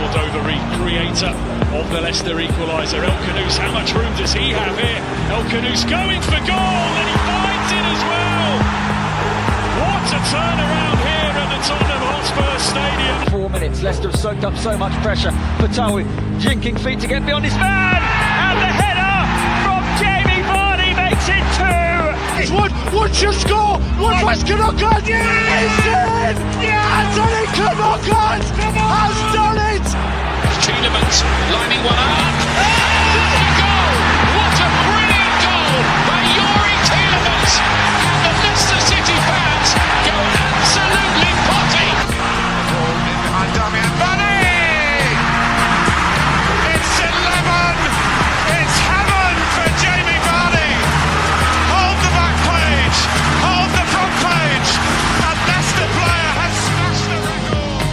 Bordeaux, the creator of the Leicester equaliser. El Khanous, how much room does he have here? El Khanous going for goal, and he finds it as well. What a turnaround here at the Tottenham Hotspur Stadium. 4 minutes, Leicester have soaked up so much pressure. Fatawu jinking feet to get beyond his man, and the header from Jamie Vardy makes it 2. Would you score? Would Knockout? Yes! Yes! And Knockout has done it! Tielemans lining one up. What a goal! What a brilliant goal by Yuri Tielemans! And the Leicester City fans go absolutely potty. Ball in behind Damian Vardy. It's 11. It's heaven for Jamie Vardy. Hold the back page. Hold the front page. A Leicester player has smashed the record.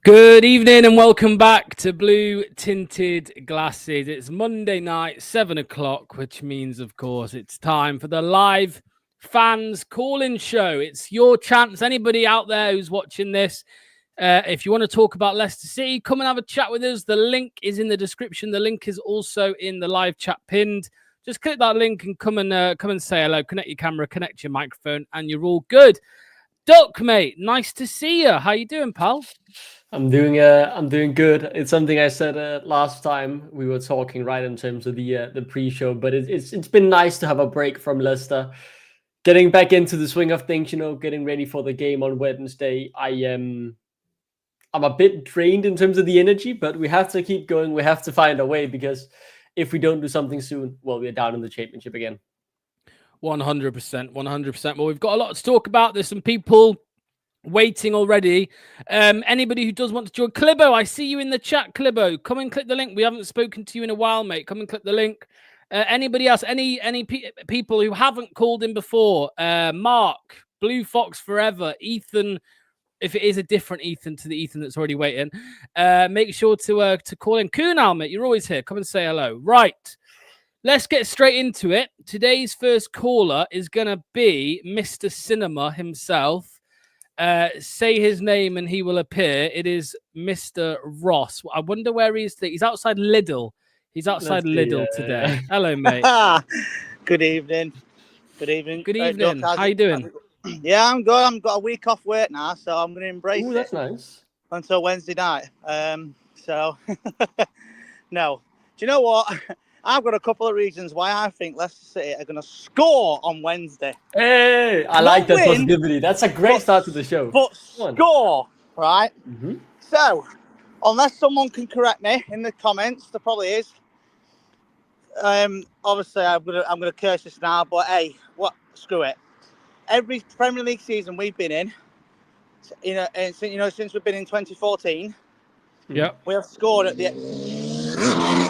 Good evening and welcome back to Blue Tinted Glasses. It's Monday night, 7 o'clock, which means, of course, it's time for the live fans call-in show. It's your chance. Anybody out there who's watching this, if you want to talk about Leicester City, come and have a chat with us. The link is in the description. The link is also in the live chat pinned. Just click that link and come and say hello. Connect your camera, connect your microphone, and you're all good. Duck, mate, nice to see you. How you doing, pal? I'm doing good. It's something I said last time we were talking, right, in terms of the pre-show. But it's been nice to have a break from Leicester, getting back into the swing of things. You know, getting ready for the game on Wednesday. I'm a bit drained in terms of the energy, but we have to keep going. We have to find a way, because if we don't do something soon, well, we're down in the championship again. 100%. Well, we've got a lot to talk about. There's some people waiting already. Anybody who does want to join, Clibbo, I see you in the chat. Clibbo, come and click the link. We haven't spoken to you in a while, mate. Come and click the link. Anybody else? Any people who haven't called in before? Mark, Blue Fox Forever, Ethan. If it is a different Ethan to the Ethan that's already waiting, make sure to call in. Kunal, mate, you're always here. Come and say hello. Right. Let's get straight into it. Today's first caller is going to be Mr. Cinema himself. Say his name and he will appear. It is Mr. Ross. I wonder where he is today. He's outside Lidl. He's outside Lidl today. Hello, mate. Good evening. Good evening. How you doing? Yeah, I'm good. I've got a week off work now, so I'm going to embrace it. That's nice. Until Wednesday night. No. Do you know what? I've got a couple of reasons why I think Leicester City are going to score on Wednesday. Hey, I like that positivity. That's a great start to the show. But score, right? Mm-hmm. So, unless someone can correct me in the comments, there probably is. Obviously, I'm gonna curse this now, but hey, screw it. Every Premier League season we've been in, since we've been in 2014, yeah, we have scored at the.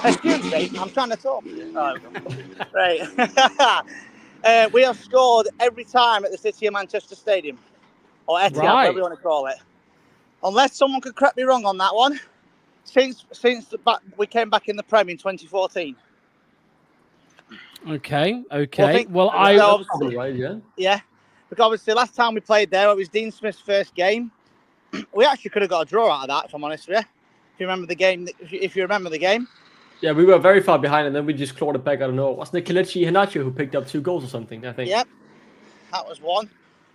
Excuse me, I'm trying to talk. Oh, right. We have scored every time at the City of Manchester Stadium, or Etihad, whatever you want to call it. Unless someone could correct me wrong on that one, since we came back in the Prem in 2014. Okay. Well, yeah. Because obviously last time we played there, it was Dean Smith's first game. We actually could have got a draw out of that, if I'm honest with you. If you remember the game. Yeah, we were very far behind, and then we just clawed it back. I don't know. Wasn't it Kelechi Iheanacho who picked up 2 goals or something, I think? Yep. That was one.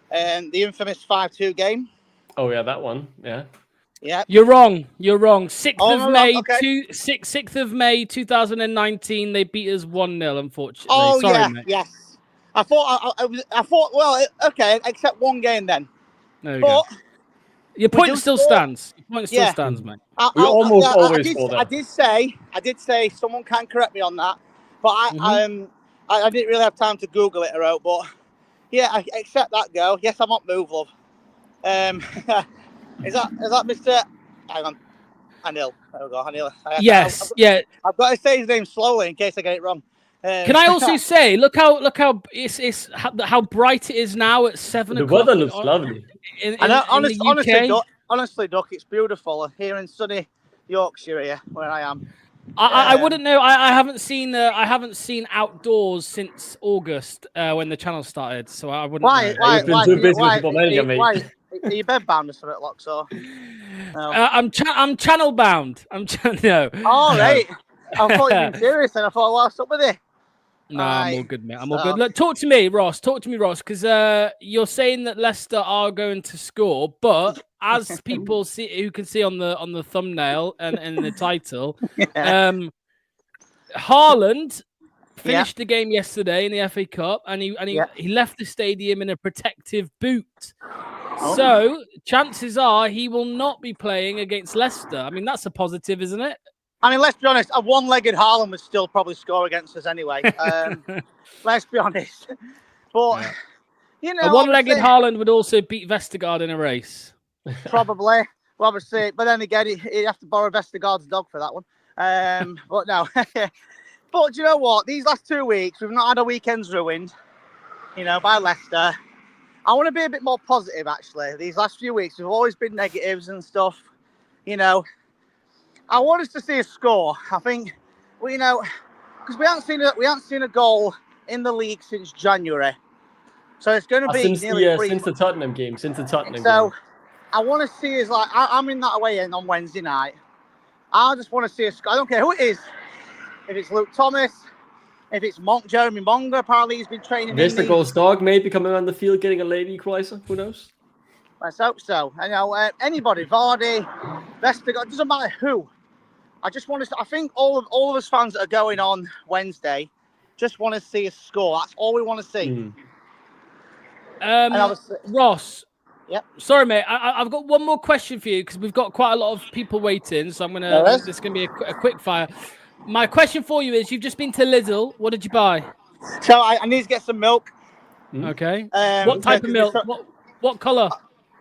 And the infamous 5-2 game. Oh, yeah, that one. Yeah. Yeah. You're wrong. 6th of May, okay. 6th of May 2019, they beat us 1-0, unfortunately. Oh, sorry, yeah, mate. yes. I thought, well, okay, except one game then. There we go. Your point still stands. Mate. We almost always score that. I did say someone can correct me on that, but I didn't really have time to Google it, but yeah, I accept that go. Yes, I'm up move, love. Is that Mr. Hang on, Anil. There we go, Anil. Yes, I've got to say his name slowly in case I get it wrong. Can I also say, look how it's how bright it is now at 7 o'clock. The weather looks lovely. Honestly, Duck, it's beautiful here in sunny Yorkshire, here where I am. I wouldn't know. I haven't seen outdoors since August when the channel started, so I wouldn't Why? know. Why? You've been Why? too busy with Why? Football Manager, mate. Why? Are you bedbound or something, Locks? Or no? I'm channel bound. No. All No. right. I thought you'd been serious, and I thought, what's up with it? No, I'm all good, mate. I'm all good. Look, talk to me, Ross, because you're saying that Leicester are going to score, but as people who can see on the thumbnail and in the title, Haaland finished the game yesterday in the FA Cup, and he left the stadium in a protective boot. Oh. So chances are he will not be playing against Leicester. I mean, that's a positive, isn't it? I mean, let's be honest. A one-legged Haaland would still probably score against us anyway. Let's be honest. But you know, A one-legged Haaland would also beat Vestergaard in a race. Probably. Well, obviously, but then again, he'd have to borrow Vestergaard's dog for that one. But no. But do you know what? These last 2 weeks, we've not had our weekends ruined, by Leicester. I want to be a bit more positive, actually. These last few weeks, we've always been negatives and stuff. I want us to see a score. I think, because we haven't seen a goal in the league since January. So it's going to be since nearly the Tottenham game. So I want to see I'm in that away end on Wednesday night. I just want to see a score. I don't care who it is. If it's Luke Thomas, if it's Jeremy Monga, apparently he's been training. There's the goal's dog maybe coming on the field getting a late equaliser. Who knows? Let's hope so. Anybody, Vardy, Vestergaard, doesn't matter who. I just want to. I think all of us fans that are going on Wednesday just want to see a score. That's all we want to see. Ross. Yep. Sorry, mate. I've got one more question for you because we've got quite a lot of people waiting. So this is gonna be a quick fire. My question for you is: you've just been to Lidl. What did you buy? So I need to get some milk. Okay. What type of milk? What color?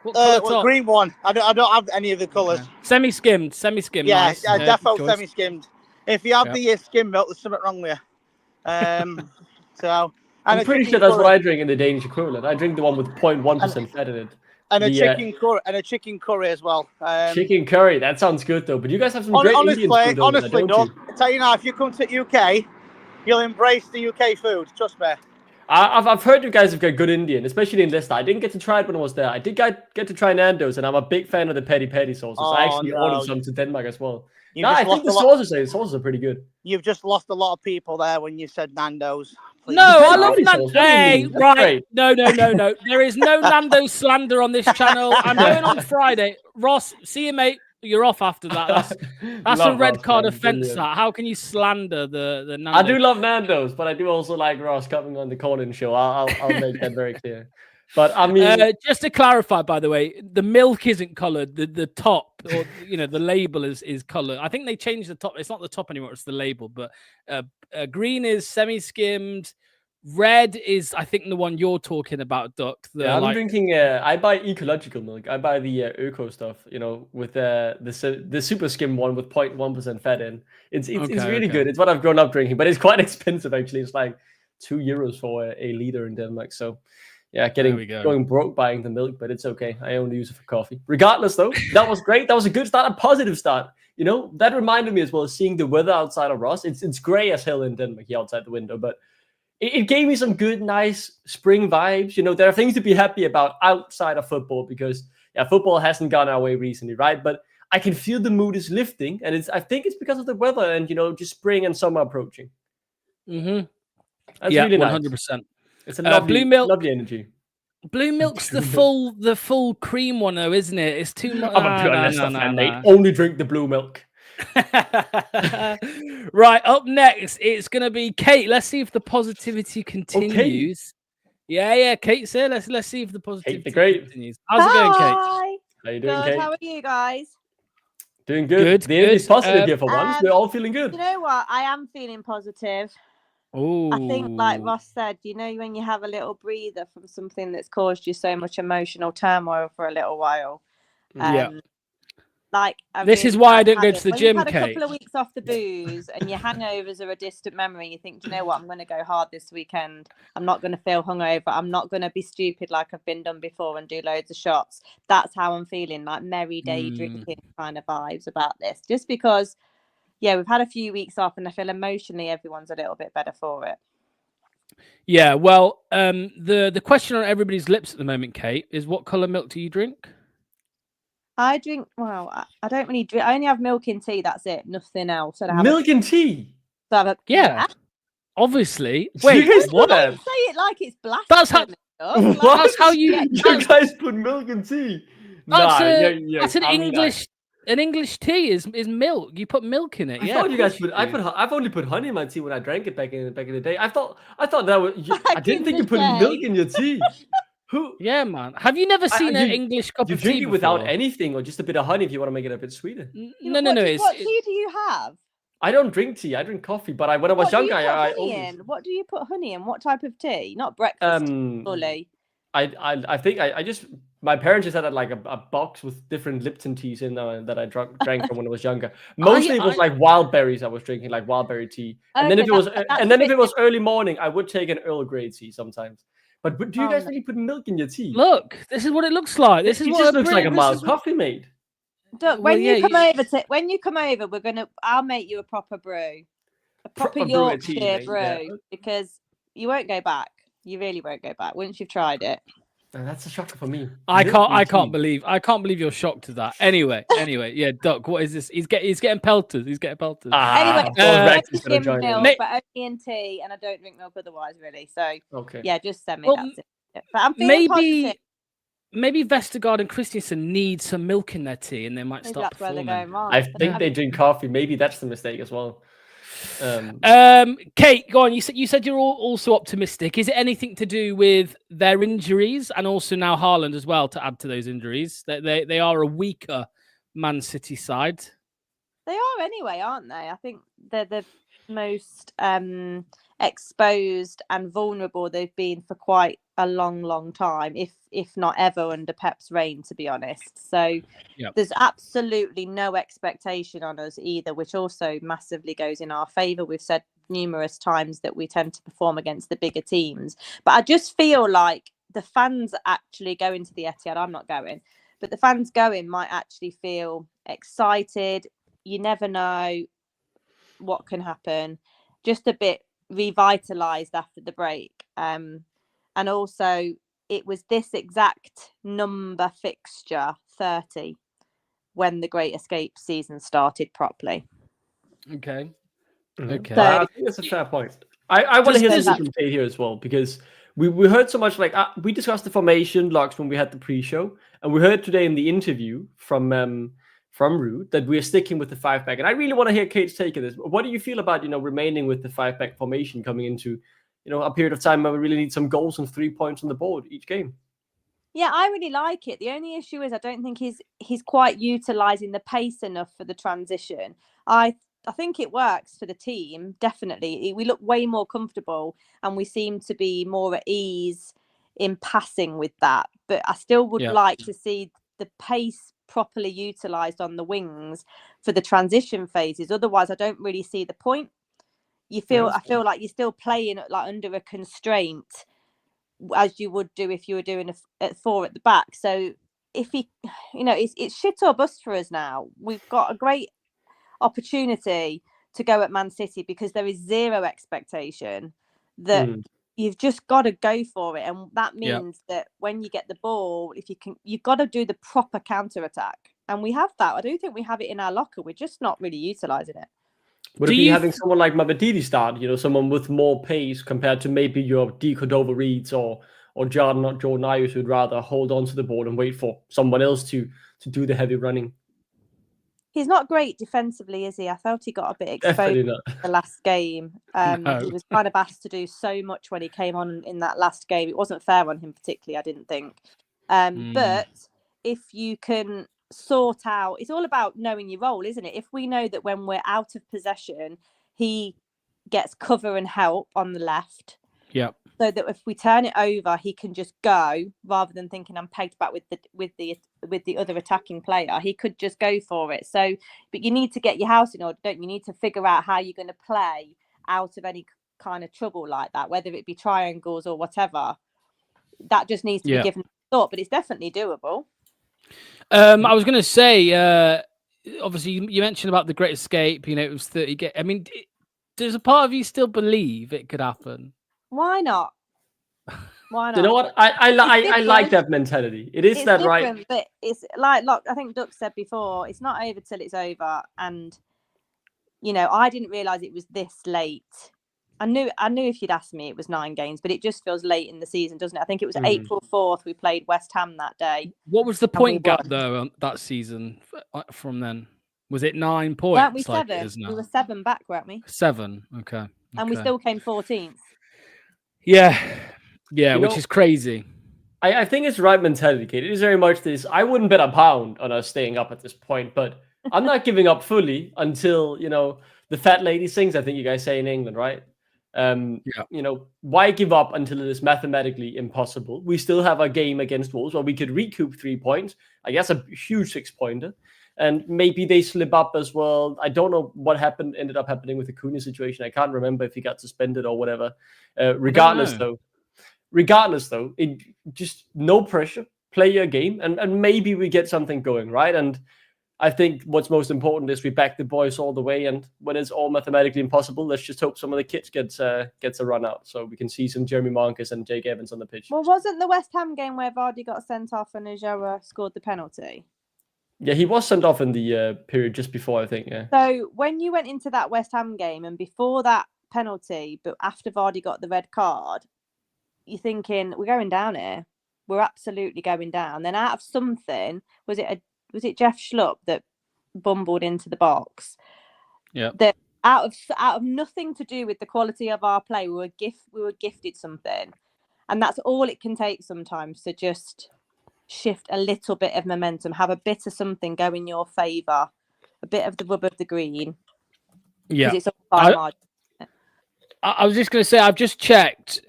What color top? Green one. I don't have any of the colors. Okay. Semi-skimmed. Yeah, nice. defo semi-skimmed. If you have the skim milk, there's something wrong with you. I'm pretty sure that's what I drink in the Danish equivalent. I drink the one with 0.1% fat in it. And a chicken curry as well. Chicken curry, that sounds good though. But you guys have some great Indian food. Honestly, no. I tell you now, if you come to UK, you'll embrace the UK food. Trust me. I've heard you guys have got good Indian, especially in Leicester. I didn't get to try it when I was there. I did get to try Nando's, and I'm a big fan of the peri sauces. I actually ordered some to Denmark as well. I think the sauces are pretty good. You've just lost a lot of people there when you said Nando's. Please. No, I love Nando's. Hey, right. No. There is no Nando's slander on this channel. I'm going on Friday. Ross, see you, mate. You're off after that. That's a red card offence. How can you slander the Nando's? I do love Nando's, but I do also like Ross coming on the Colin show. I'll make that very clear. But I mean, just to clarify, by the way, the milk isn't coloured. The top, or the label is coloured. I think they changed the top. It's not the top anymore. It's the label. But green is semi-skimmed. Red is, I think, the one you're talking about, Duck. I'm drinking. I buy ecological milk. I buy the eco stuff. With the super skim one with 0.1% fat in. It's really good. It's what I've grown up drinking, but it's quite expensive actually. It's like €2 for a liter in Denmark. So. Yeah, going broke buying the milk, but it's okay. I only use it for coffee. Regardless, though, that was great. That was a good start, a positive start. That reminded me as well, seeing the weather outside of Ross. It's grey as hell in Denmark here outside the window, but it gave me some good, nice spring vibes. There are things to be happy about outside of football because, football hasn't gone our way recently, right? But I can feel the mood is lifting, and I think it's because of the weather and, just spring and summer approaching. Mm-hmm. That's really 100%. It's a lovely, lovely energy. Blue milk's the full cream one, though, isn't it? It's too much. I'm a pure Leicester fan, mate. Only drink the blue milk. Right, up next, it's going to be Kate. Let's see if the positivity continues. Okay. Yeah, Kate's here. Let's see if the positivity continues. How's it going, Kate? How you doing, Kate? How are you guys? Doing good. The energy's positive here for once. We're all feeling good. You know what? I am feeling positive. Ooh. I think, like Ross said, when you have a little breather from something that's caused you so much emotional turmoil for a little while. This is why I didn't go to the gym, Kate. You've had a couple of weeks off the booze and your hangovers are a distant memory. You think, do you know what? I'm going to go hard this weekend. I'm not going to feel hungover. I'm not going to be stupid like I've been done before and do loads of shots. That's how I'm feeling, like merry day drinking kind of vibes about this. Just because, yeah, we've had a few weeks off, and I feel emotionally everyone's a little bit better for it. Yeah, well, the question on everybody's lips at the moment, Kate, is what colour milk do you drink? I drink, well, I don't really drink. I only have milk in tea. That's it. Nothing else. I don't have Milk and tea. Yeah, obviously. You Wait, guys what? do that? Don't say it like it's blasphemy. That's how- Like, That's how you. You guys put milk and tea. That's, Nah, that's an I mean, English. An English tea is milk. You put milk in it. I Yeah, thought of you guys course put. I've only put honey in my tea when I drank it back in the day. I thought that was. I Back didn't in think the you put day. milk in your tea. Who? Yeah, man. Have you never seen an you- English cup You of drink tea it without before? anything, or just a bit of honey if you want to make it a bit sweeter. No. It's, What tea do you have? I don't drink tea. I drink coffee. But when I was What do you younger, put I honey always. in? What do you put honey in? What type of tea? Not breakfast tea, surely. I think I just my parents just had like a box with different Lipton teas in there that I drank from when I was younger. Mostly it was like wild berries I was drinking, like wild berry tea. And then Okay, if it was early morning, I would take an Earl Grey tea sometimes. But do you guys really put milk in your tea? look, this is what it looks like. This is it what just a looks like a Brit- mild this is- coffee mate. Doug, Well, when yeah, you come over, I'll make you a proper brew, a proper Proper brew of tea, Yorkshire mate, brew, yeah. because you won't go back. You really won't go back once you've tried it. And that's a shocker for me. I Milk and can't tea. believe you're shocked to that. Anyway, yeah, Duck, what is this? He's getting pelters. He's getting pelters. Anyway, Rex is gonna skim join in. milk, but only in tea, and I don't drink milk otherwise, really. So Okay. yeah, just send me Well, that's it. But I'm feeling positive. Maybe Vestergaard and Christensen need some milk in their tea, and they might Maybe start that's where they're performing. going wrong. I think they drink coffee. Maybe that's the mistake as well. Kate, go on. You said you're also optimistic. Is it anything to do with their injuries and also now Haaland as well to add to those injuries? They are a weaker Man City side. They are anyway, aren't they? I think they're the most exposed and vulnerable they've been for quite a long time, if not ever under Pep's reign, to be honest. So there's absolutely no expectation on us either, which also massively goes in our favour. We've said numerous times that we tend to perform against the bigger teams, but I just feel like the fans actually going to the Etihad. I'm not going, but the fans going might actually feel excited. You never know what can happen. Just a bit revitalized after the break. And also it was this exact number fixture, 30, when the Great Escape season started properly. Okay. Okay. So- I think that's a fair point. I want to hear this from Kate here as well, because we heard so much, like we discussed the formation logs when we had the pre-show, and we heard today in the interview from Ruud that we're sticking with the 5-back. And I really want to hear Kate's take of this. What do you feel about, remaining with the 5-back formation coming into, a period of time where we really need some goals and 3 points on the board each game? Yeah, I really like it. The only issue is I don't think he's quite utilising the pace enough for the transition. I think it works for the team, definitely. We look way more comfortable and we seem to be more at ease in passing with that. But I still would like to see the pace properly utilised on the wings for the transition phases. Otherwise, I don't really see the point. I feel like you're still playing like under a constraint, as you would do if you were doing a 4 at the back. So if it's shit or bust for us now. We've got a great opportunity to go at Man City because there is zero expectation that you've just got to go for it, and that means that when you get the ball, you've got to do the proper counter attack, and we have that. I don't think we have it in our locker. We're just not really utilising it. Would it be having someone like Mabedidi start, someone with more pace compared to maybe your Di Cordova-Reeds or Jordan Ayers, who'd rather hold on to the ball and wait for someone else to do the heavy running? He's not great defensively, is he? I felt he got a bit exposed in the last game. He was kind of asked to do so much when he came on in that last game. It wasn't fair on him particularly, I didn't think. But if you can sort out, it's all about knowing your role, isn't it? If we know that when we're out of possession, he gets cover and help on the left. Yeah. So that if we turn it over, he can just go rather than thinking I'm pegged back with the other attacking player. He could just go for it. So, but you need to get your house in order, don't you? You need to figure out how you're going to play out of any kind of trouble like that, whether it be triangles or whatever. That just needs to be given thought, but it's definitely doable. I was going to say, obviously you mentioned about the Great Escape. You know, it was 30. I mean, does a part of you still believe it could happen? Why not? Why not? You know what? I like that mentality. It's that different, right? but it's like I think Duck said before, it's not over till it's over. And I didn't realise it was this late. I knew if you'd asked me it was 9 games, but it just feels late in the season, doesn't it? I think it was April 4th we played West Ham that day. What was the point gap though that season from then? Was it 9 points? Weren't we 7? We were 7 back, weren't we? 7. Okay. And we still came 14th. Yeah, which is crazy. I think it's the right mentality, Kate. It is very much this. I wouldn't bet a pound on us staying up at this point, but I'm not giving up fully until the fat lady sings. I think you guys say in England, right? Why give up until it is mathematically impossible? We still have a game against Wolves where we could recoup 3 points. I guess a huge 6-pointer. And maybe they slip up as well. I don't know what ended up happening with the Cunha situation. I can't remember if he got suspended or whatever. Regardless, though, it just no pressure. Play your game, and maybe we get something going, right? And I think what's most important is we back the boys all the way. And when it's all mathematically impossible, let's just hope some of the kids gets a run out, so we can see some Jeremy Marcus and Jake Evans on the pitch. Well, wasn't the West Ham game where Vardy got sent off and Ajawa scored the penalty? Yeah, he was sent off in the period just before, I think. Yeah. So when you went into that West Ham game and before that penalty, but after Vardy got the red card, you're thinking we're going down here. We're absolutely going down. Then out of something, was it Jeff Schlupp that bumbled into the box? Yeah. That out of nothing to do with the quality of our play, we were gifted something, and that's all it can take sometimes to just shift a little bit of momentum, have a bit of something go in your favour, a bit of the rub of the green. Yeah. It's all fine margin. I was just going to say, I've just checked.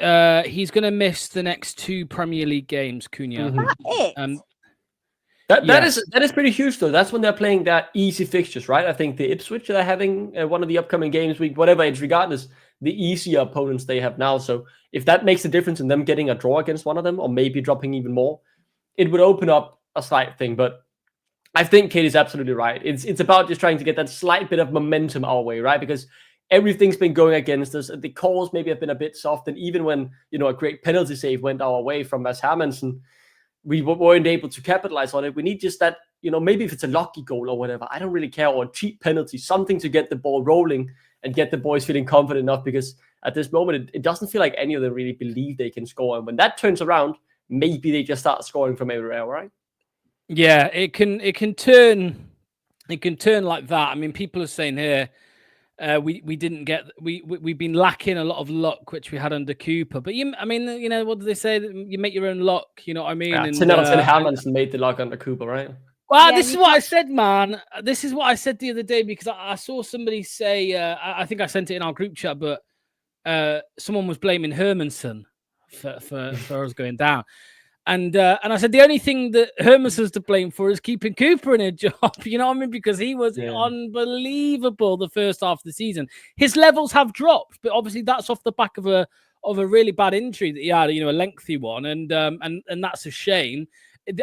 He's going to miss the next 2 Premier League games, Cunha. That is pretty huge, though. That's when they're playing that easy fixtures, right? I think the Ipswich, they're having one of the upcoming games week, whatever it's regardless, the easier opponents they have now. So if that makes a difference in them getting a draw against one of them, or maybe dropping even more, it would open up a slight thing. But I think Kate is absolutely right. It's about just trying to get that slight bit of momentum our way, right? Because everything's been going against us. The calls maybe have been a bit soft, and even when a great penalty save went our way from Mads Hermansen, we weren't able to capitalize on it. We need just that, maybe if it's a lucky goal or whatever, I don't really care, or a cheap penalty, something to get the ball rolling and get the boys feeling confident enough, because at this moment, it doesn't feel like any of them really believe they can score. And when that turns around, maybe they just start scoring from everywhere, right? Yeah, it can turn like that. I mean, people are saying here, we've been lacking a lot of luck, which we had under Cooper. But what do they say? You make your own luck. You know what I mean? Yeah, and Hermansen made the luck under Cooper, right? Well, this is what I said, man. This is what I said the other day, because I saw somebody say, I think I sent it in our group chat, but someone was blaming Hermansen for us going down. And I said the only thing that Hermansen's to blame for is keeping Cooper in a job. You know what I mean? Because he was unbelievable the first half of the season. His levels have dropped, but obviously that's off the back of a really bad injury that he had, a lengthy one, and that's a shame.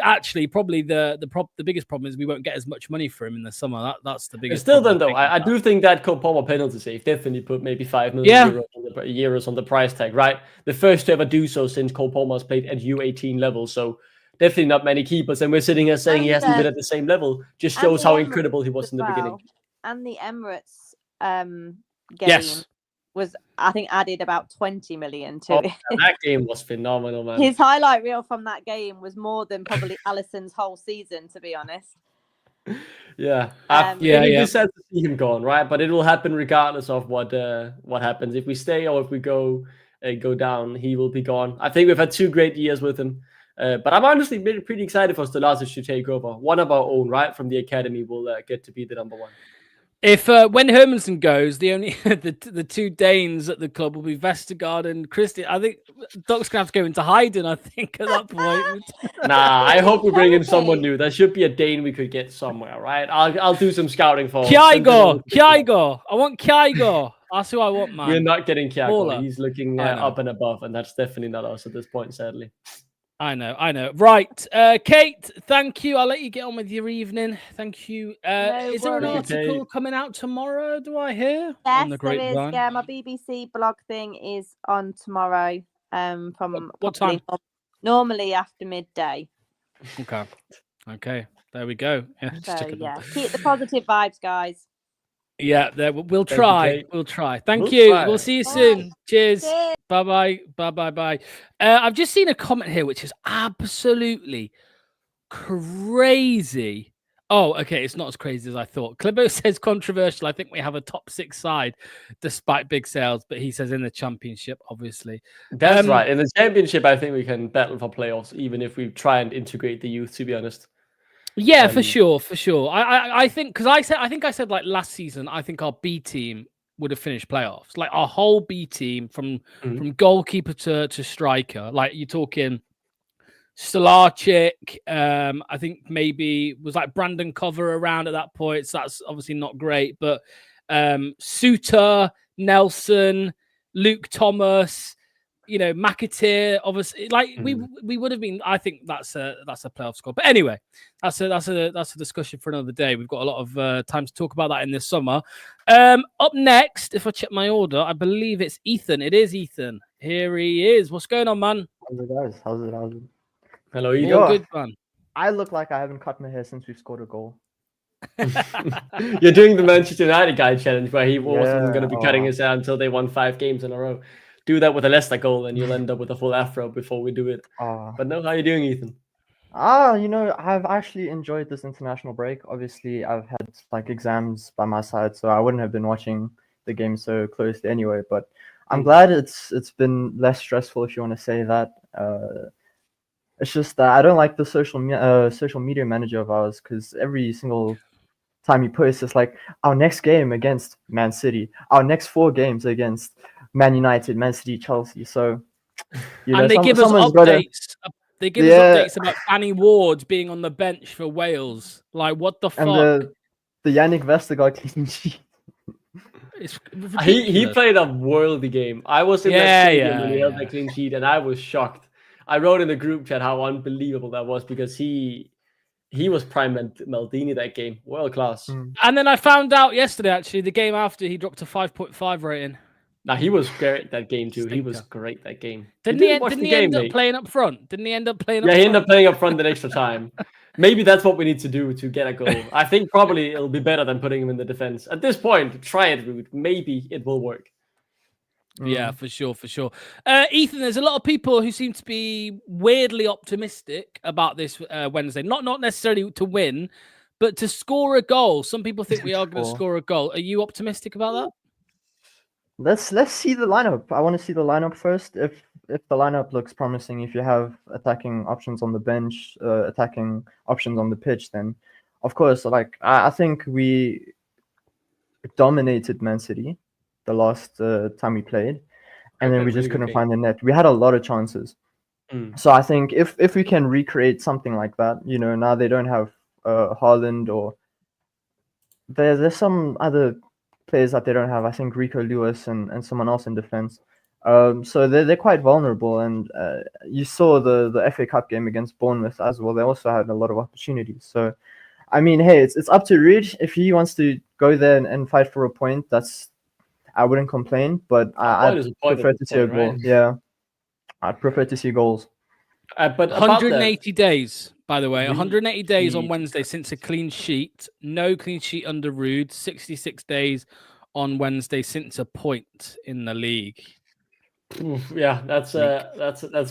Actually, probably the biggest problem is we won't get as much money for him in the summer. That's the biggest. Still, then, though, I do think that Cole Palmer penalty save definitely put maybe 5 million euros on the price tag, right? The first to ever do so since Cole Palmer's played at U18 level. So definitely not many keepers, and we're sitting here saying he hasn't been at the same level. Just shows how incredible he was in the beginning. And the Emirates game was, I think, added about 20 million to it. That game was phenomenal, man. His highlight reel from that game was more than probably Alisson's whole season, to be honest. Yeah. It's sad to see him gone, right? But it will happen regardless of what happens. If we stay or if we go down, he will be gone. I think we've had 2 great years with him. But I'm honestly pretty excited for Stolazic to take over. One of our own, right, from the academy will get to be the number 1. If when Hermansen goes, the only the 2 Danes at the club will be Vestergaard and Christie. I think Doc's gonna have to go into hiding. I think at that point. Nah, I hope we bring in someone new. There should be a Dane we could get somewhere, right? I'll do some scouting for Kjærgaard. I want Kjærgaard. That's who I want, man. We're not getting Kjærgaard. He's looking up and above, and that's definitely not us at this point, sadly. I know. Right, Kate, thank you. I'll let you get on with your evening. Thank you. Is there an worries. article coming out tomorrow, do I hear? Yes, On the there is. grapevine? Yeah, my BBC blog thing is on tomorrow. From What probably time? normally after midday. Okay. There we go. Yeah, just So checking yeah, that. keep the positive vibes, guys. Yeah, we'll Thank you, try. Kate. We'll try. Thank We'll you. try. We'll see you Bye. soon. Cheers. Cheers. Bye. I've just seen a comment here which is absolutely crazy. Oh, okay. It's not as crazy as I thought. Clibo says controversial. I think we have a top 6 side despite big sales, but he says in the championship, obviously. That's right. In the championship, I think we can battle for playoffs, even if we try and integrate the youth, to be honest. Yeah, for sure. I think because I think I said like last season, I think our B team would have finished playoffs. Like our whole B team from goalkeeper to striker. Like you're talking Stolarczyk, I think maybe was like Brandon Cover around at that point. So that's obviously not great. But Suter, Nelson, Luke Thomas, McAteer, obviously, like we would have been. I think that's a playoff score. But anyway, that's a discussion for another day. We've got a lot of time to talk about that in this summer. Up next, if I check my order, I believe it's Ethan. It is Ethan. Here he is. What's going on, man? How's it, guys? How's it? Hello, Ethan. All good, man. I look like I haven't cut my hair since we've scored a goal. You're doing the Manchester United guy challenge where he wasn't going to be cutting wow. his hair until they won 5 games in a row. Do that with a Leicester goal and you'll end up with a full afro before we do it. But no, how are you doing, Ethan? I've actually enjoyed this international break. Obviously, I've had like exams by my side, so I wouldn't have been watching the game so closely anyway. But I'm glad it's been less stressful, if you want to say that. It's just that I don't like the social media manager of ours, because every single time he posts, it's like our next game against Man City, our next 4 games against Man United, Man City, Chelsea. So, and they give us updates. They give us updates about Danny Ward being on the bench for Wales. Like, what the fuck? And the Yannick Vestergaard clean sheet. He played a worldy game. I was in that stadium when he held the clean sheet, and I was shocked. I wrote in the group chat how unbelievable that was, because he was prime Maldini that game, world class. And then I found out yesterday, actually, the game after, he dropped a 5.5 rating. Now he was great that game too. He was great that game. Didn't he end up playing up front? Didn't he end up playing? Yeah, he ended up playing up front in extra time. Maybe that's what we need to do to get a goal. I think probably it'll be better than putting him in the defense at this point. Try it, Rude. Maybe it will work. Yeah, for sure. Ethan, there's a lot of people who seem to be weirdly optimistic about this Wednesday. Not necessarily to win, but to score a goal. Some people think we are going to score a goal. Are you optimistic about that? Let's see the lineup. I want to see the lineup first. If the lineup looks promising, if you have attacking options on the bench, attacking options on the pitch, then of course, like I think we dominated Man City the last time we played, and then we just couldn't find the net. We had a lot of chances. So I think if we can recreate something like that, now they don't have Haaland, or there's some other players that they don't have. I think Rico Lewis and someone else in defense. So they're quite vulnerable, and you saw the FA Cup game against Bournemouth as well. They also had a lot of opportunities. So, I mean, hey, it's up to Reed. If he wants to go there and fight for a point, I wouldn't complain. But I'd prefer to see a goal. Right? Yeah, I'd prefer to see goals. But 180 days, by the way, 180 days on Wednesday since a clean sheet. No clean sheet under Rude. 66 days on Wednesday since a point in the league. Yeah, that's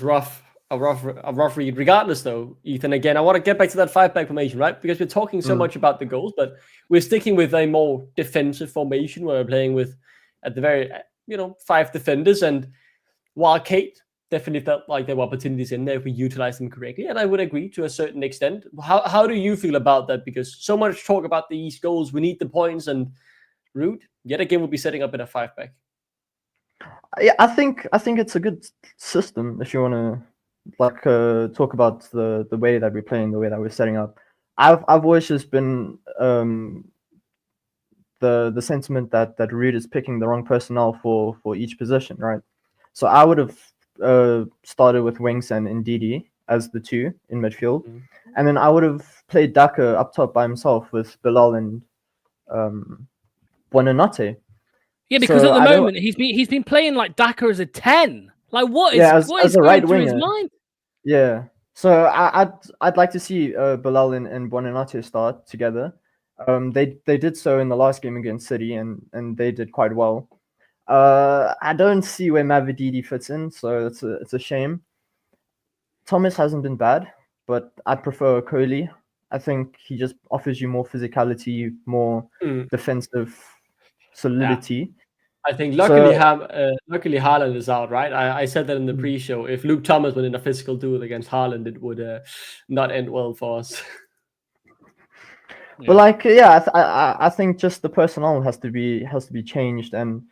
rough. A rough read. Regardless, though, Ethan, again, I want to get back to that 5-back formation, right? Because we're talking so much about the goals, but we're sticking with a more defensive formation where we're playing with, at the very, 5 defenders. And while Kate definitely felt like there were opportunities in there if we utilize them correctly, and I would agree to a certain extent. How do you feel about that? Because so much talk about these goals, we need the points, and Rude yet again will be setting up in a 5-back. Yeah, I think it's a good system if you want to talk about the way that we're playing, the way that we're setting up. I've always just been the sentiment that Reed is picking the wrong personnel for each position, right? So I would have started with Wings and Ndidi as the two in midfield, and then I would have played Daka up top by himself with Bilal and Buonanotte. Yeah, because So at the I don't- moment he's been playing like Daka as a 10. Like what is Yeah, what as is a going right through his winger. mind? Yeah. So I'd like to see Bilal and Buonanotte start together. They did so in the last game against City, and they did quite well. I don't see where Mavididi fits in, so it's a shame. Thomas hasn't been bad, but I'd prefer Coley. I think he just offers you more physicality, more defensive solidity. I think luckily, So- luckily Haaland is out, right? I said that in the pre-show. If Luke Thomas went in a physical duel against Haaland, it would not end well for us. But like, yeah, I think just the personnel has to be changed, and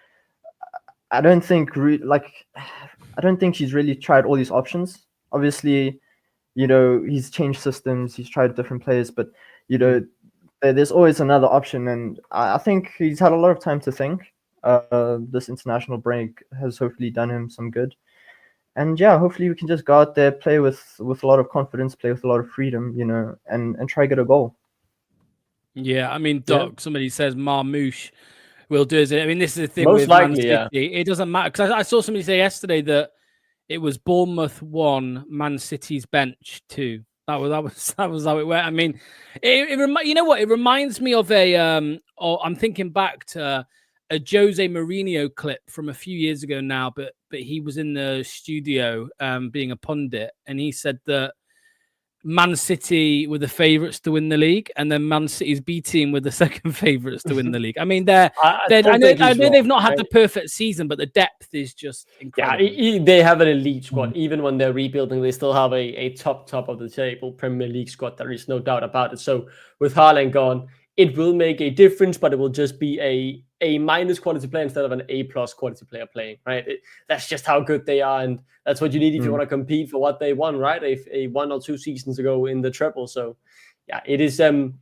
I don't think I don't think he's really tried all these options. Obviously, he's changed systems, he's tried different players, but there's always another option, and I think he's had a lot of time to think. This international break has hopefully done him some good, and yeah, hopefully we can just go out there, play with a lot of confidence, play with a lot of freedom, and try get a goal. Yeah, I mean, Doc, somebody says Marmouche will do it. I mean, this is the thing Most with likely, Man City. It doesn't matter, because I saw somebody say yesterday that it was Bournemouth 1, Man City's bench 2. That was how it went. I mean, you know what? It reminds me of I'm thinking back to a Jose Mourinho clip from a few years ago now, but he was in the studio being a pundit, and he said that Man City were the favourites to win the league, and then Man City's B team were the second favourites to win the league. I mean, I know they've not had the perfect season, but the depth is just incredible. Yeah, they have an elite squad. Even when they're rebuilding, they still have a top of the table Premier League squad. There is no doubt about it. So with Haaland gone, it will make a difference, but it will just be a minus quality player instead of an A plus quality player playing, right? That's just how good they are, and that's what you need if you want to compete for what they won, right? A 1 or 2 seasons ago in the treble. So yeah, it is going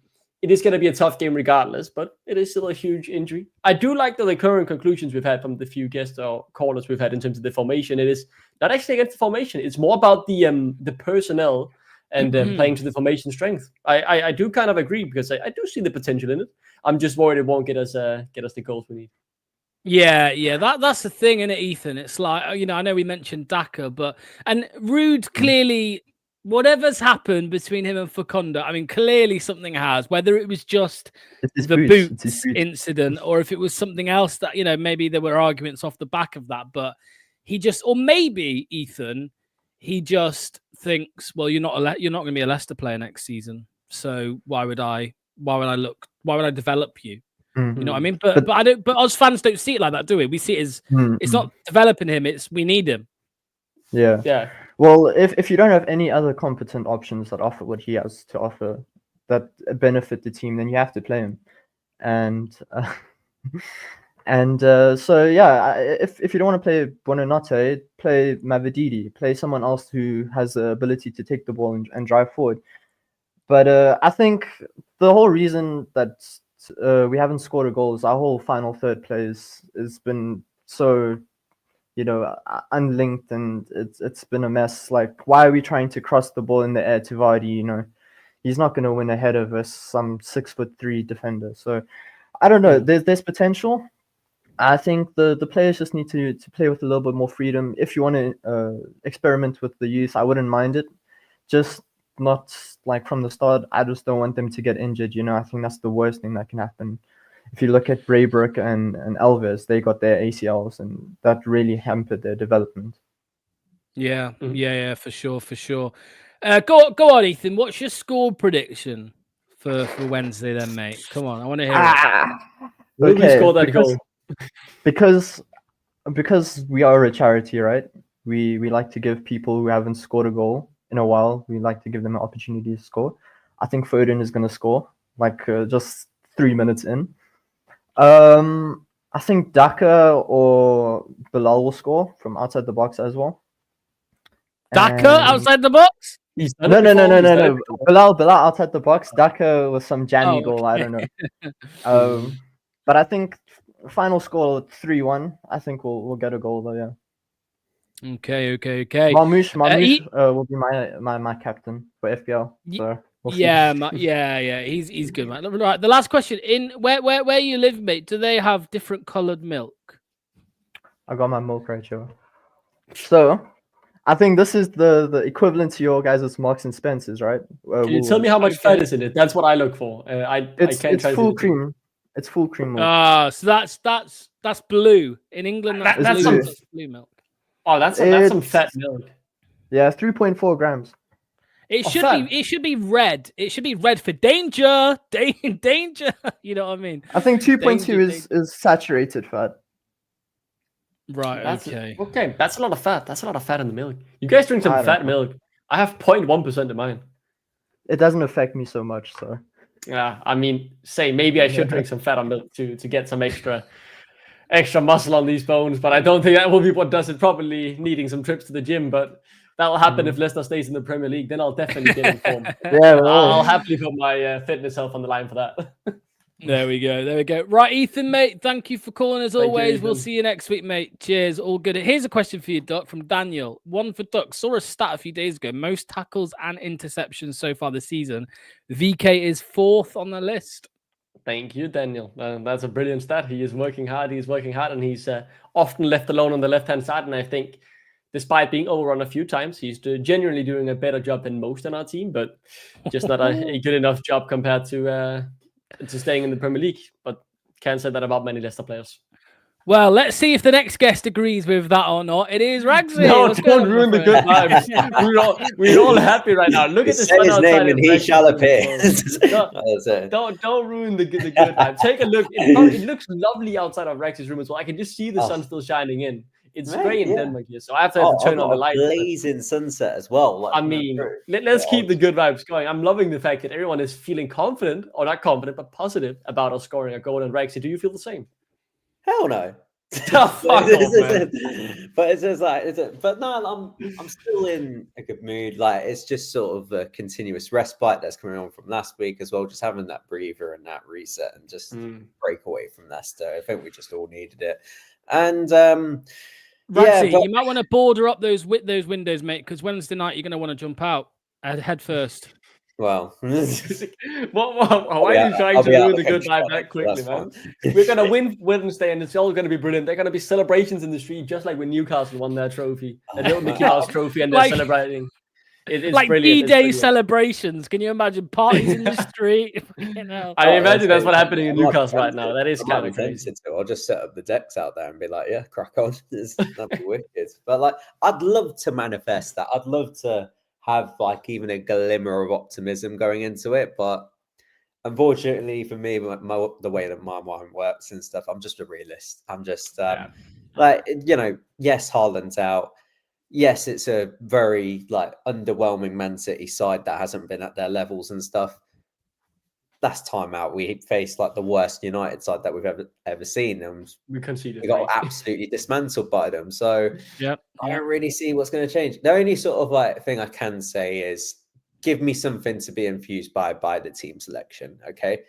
to be a tough game regardless, but it is still a huge injury. I do like the current conclusions we've had from the few guests or callers we've had in terms of the formation. It is not actually against the formation. It's more about the personnel and playing to the formation strength. I do kind of agree, because I do see the potential in it. I'm just worried it won't get us the goals we need. Yeah, that's the thing, isn't it, Ethan? It's like, I know we mentioned Daka, and Rude clearly, whatever's happened between him and Faconda, I mean, clearly something has, whether it was just the boots incident or if it was something else that, maybe there were arguments off the back of that, but or maybe, Ethan, he just thinks, well, you're not going to be a Leicester player next season, so why would I develop you? You know what I mean? But us fans don't see it like that, do we? We see it as it's not developing him; it's we need him. Yeah. Well, if you don't have any other competent options that offer what he has to offer that benefit the team, then you have to play him. And so yeah, if you don't want to play Buonanotte, play Mavididi, play someone else who has the ability to take the ball and drive forward. But I think the whole reason that we haven't scored a goal is our whole final third plays has been so unlinked, and it's been a mess. Like, why are we trying to cross the ball in the air to Vardy? He's not going to win ahead of us, some 6'3" defender. So I don't know. There's potential. I think the players just need to play with a little bit more freedom. If you want to experiment with the youth, I wouldn't mind it. Just not like from the start. I just don't want them to get injured. I think that's the worst thing that can happen. If you look at Braybrook and Elvis, they got their ACLs, and that really hampered their development. Yeah, for sure. Go on, Ethan. What's your score prediction for Wednesday, then, mate? Come on, I want to hear it. Will we score that goal? Because we are a charity, right? We like to give people who haven't scored a goal in a while, we like to give them an opportunity to score. I think Foden is going to score, just 3 minutes in. I think Daka or Bilal will score from outside the box as well. Daka outside the box? No. Bilal outside the box. Daka with some jammy goal. I don't know. But I think final score 3-1. I think we'll get a goal though. Yeah. Okay. Marmoush will be my captain for FPL. So we'll see. Yeah. He's good, man. Right. The last question: in where you live, mate? Do they have different coloured milk? I got my milk right here. So I think this is the equivalent to your guys' Marks and Spencers, right? Can you tell me how much fat is in it? That's what I look for. It's full cream. It's full cream milk. So that's blue in England. That's blue milk. Oh, that's some fat milk. Yeah, 3.4 grams. It should be red. It should be red for danger. Danger. You know what I mean? I think 2.2 is saturated fat. Right. Okay. That's a lot of fat. That's a lot of fat in the milk. You guys drink some fat milk. I have 0.1% of mine. It doesn't affect me so much, so. Yeah, I mean, maybe I should drink some fat on milk to get some extra muscle on these bones, but I don't think that will be what does it. Probably needing some trips to the gym, but that will happen if Leicester stays in the Premier League. Then I'll definitely get in form. I'll happily put my fitness health on the line for that. There we go. Right, Ethan, mate, thank you for calling as always. We'll see you next week, mate. Cheers. All good. Here's a question for you, Duck, from Daniel. One for Duck. Saw a stat a few days ago. Most tackles and interceptions so far this season. VK is 4th on the list. Thank you, Daniel. That's a brilliant stat. He is working hard, and he's often left alone on the left-hand side. And I think, despite being overrun a few times, he's genuinely doing a better job than most on our team, but just not a good enough job compared to staying in the Premier League. But can't say that about many Leicester players. Well, let's see if the next guest agrees with that or not. It is Ragy. No, don't ruin the good vibes. We're all happy right now. Look at this. Say his name and he shall appear. Don't ruin the good vibes. Take a look. It looks lovely outside of Ragy's room as well. I can just see the sun still shining in. It's grey in Denmark here, so I have to turn on the light. Blazing sunset as well. I mean, let's keep the good vibes going. I'm loving the fact that everyone is feeling confident, or not confident, but positive about us scoring a goal. And Ragy, do you feel the same? Hell no. Fuck off, man. But it's just like, but no, I'm still in a good mood. Like, it's just sort of a continuous respite that's coming on from last week as well. Just having that breather and that reset and just break away from Leicester. I think we just all needed it. And Ragy, you might want to border up those windows, mate, because Wednesday night you're going to want to jump out head first. Well, why are you trying to ruin the good vibe that quickly, man? We're going to win Wednesday, and it's all going to be brilliant. There are going to be celebrations in the street, just like when Newcastle won their trophy, the little Mickey Mouse trophy, and they're celebrating. It's like brilliant. D-Day celebrations. Can you imagine parties in the street? I imagine that's what's happening in Newcastle right now. That is kind of crazy. I'll just set up the decks out there and be like, yeah, crack on. That'd be wicked. But like, I'd love to manifest that. I'd love to have like even a glimmer of optimism going into it. But unfortunately for me, the way that my mind works and stuff, I'm just a realist. I'm just like, yes, Haaland's out. Yes, it's a very like underwhelming Man City side that hasn't been at their levels and stuff. Last time out, we faced like the worst United side that we've ever seen, and we got absolutely dismantled by them. So I don't really see what's going to change. The only sort of like thing I can say is give me something to be infused by the team selection. Okay,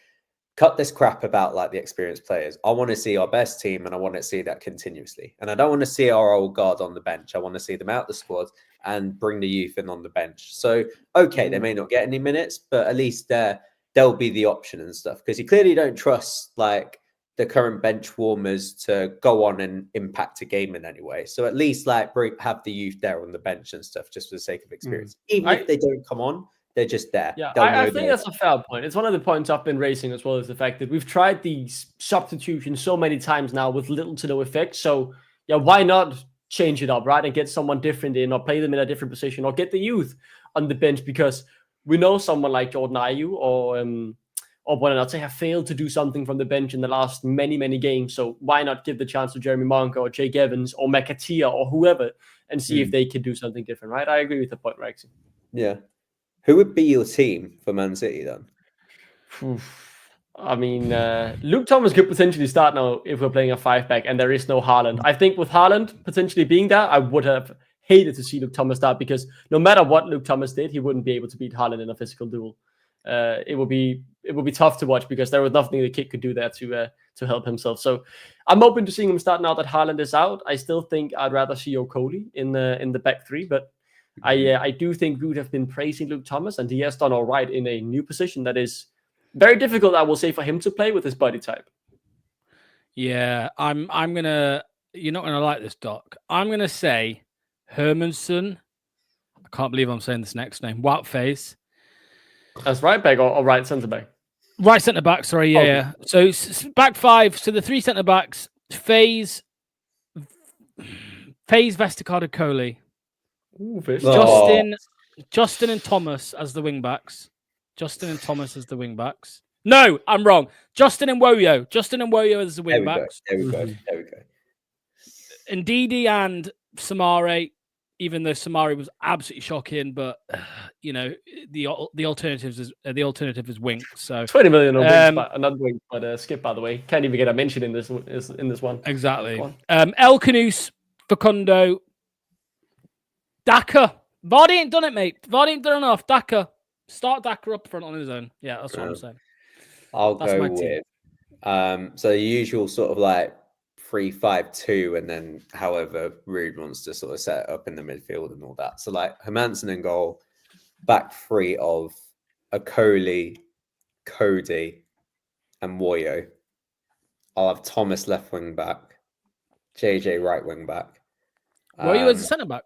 cut this crap about like the experienced players. I want to see our best team, and I want to see that continuously. And I don't want to see our old guard on the bench. I want to see them out the squad and bring the youth in on the bench. So okay, they may not get any minutes, but at least there'll be the option and stuff, because you clearly don't trust like the current bench warmers to go on and impact a game in any way. So at least like have the youth there on the bench and stuff, just for the sake of experience. Even if they don't come on, they're just there. Yeah, I think that's a fair point. It's one of the points I've been raising as well, as the fact that we've tried these substitutions so many times now with little to no effect. So yeah, why not change it up, right? And get someone different in, or play them in a different position, or get the youth on the bench, because we know someone like Jordan Ayew or Buonanotte have failed to do something from the bench in the last many games. So why not give the chance to Jeremy Monk or Jake Evans or McAteer or whoever and see if they can do something different, right? I agree with the point, Ragy. Yeah. Who would be your team for Man City then? I mean, Luke Thomas could potentially start now if we're playing a 5-back and there is no Haaland. I think with Haaland potentially being there, I would have hated to see Luke Thomas start, because no matter what Luke Thomas did, he wouldn't be able to beat Haaland in a physical duel. It would be it would be tough to watch because there was nothing the kid could do there to help himself. So I'm open to seeing him start now that Haaland is out. I still think I'd rather see O'Coley in the back three, but I do think we would have been praising Luke Thomas, and he has done all right in a new position that is very difficult, I will say, for him to play with his body type. Yeah, I'm gonna. You're not gonna like this, Doc. I'm gonna say Hermanson. I can't believe I'm saying this next name. Woutface. As right back or right centre back? Right centre back. Sorry, yeah. Okay. So back five. So the three centre backs: Faze, Vesticard, Coley. Ooh, fish. Justin and Thomas as the wing backs. No, I'm wrong. Justin and Woyo as the wing backs. There we go. And Ndidi and Samare, even though Samare was absolutely shocking, but the alternative is Wink. So 20 million on wings, but another wing, but Skip, by the way, can't even get a mention in this one. Exactly. El Canoes, Facundo, Daka. Vardy ain't done it, mate. Vardy ain't done enough. Daka. Start Daka up front on his own. Yeah, that's what I'm saying. I'll go with so the usual sort of like 3-5-2, and then however Rude wants to sort of set it up in the midfield and all that. So like Hermanson in goal, back three of Okoli, Cody, and Woyo. I'll have Thomas left wing back, JJ right wing back. Woyo as a centre back.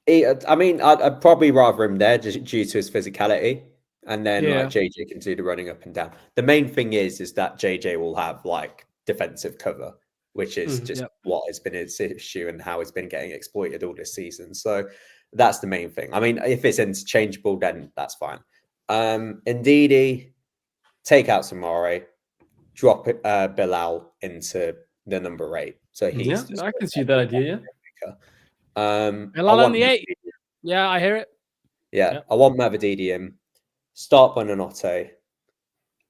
I'd probably rather him there just due to his physicality, and then like JJ can do the running up and down. The main thing is that JJ will have like defensive cover, which is just what has been his issue and how it's been getting exploited all this season. So that's the main thing. I mean, if it's interchangeable, then that's fine. Ndidi, take out Samare, drop Bilal into the number 8. So he's I can see that idea. Bilal on the 8. Yeah, I hear it. Yeah, I want Mavididi in. Start Buonanotte.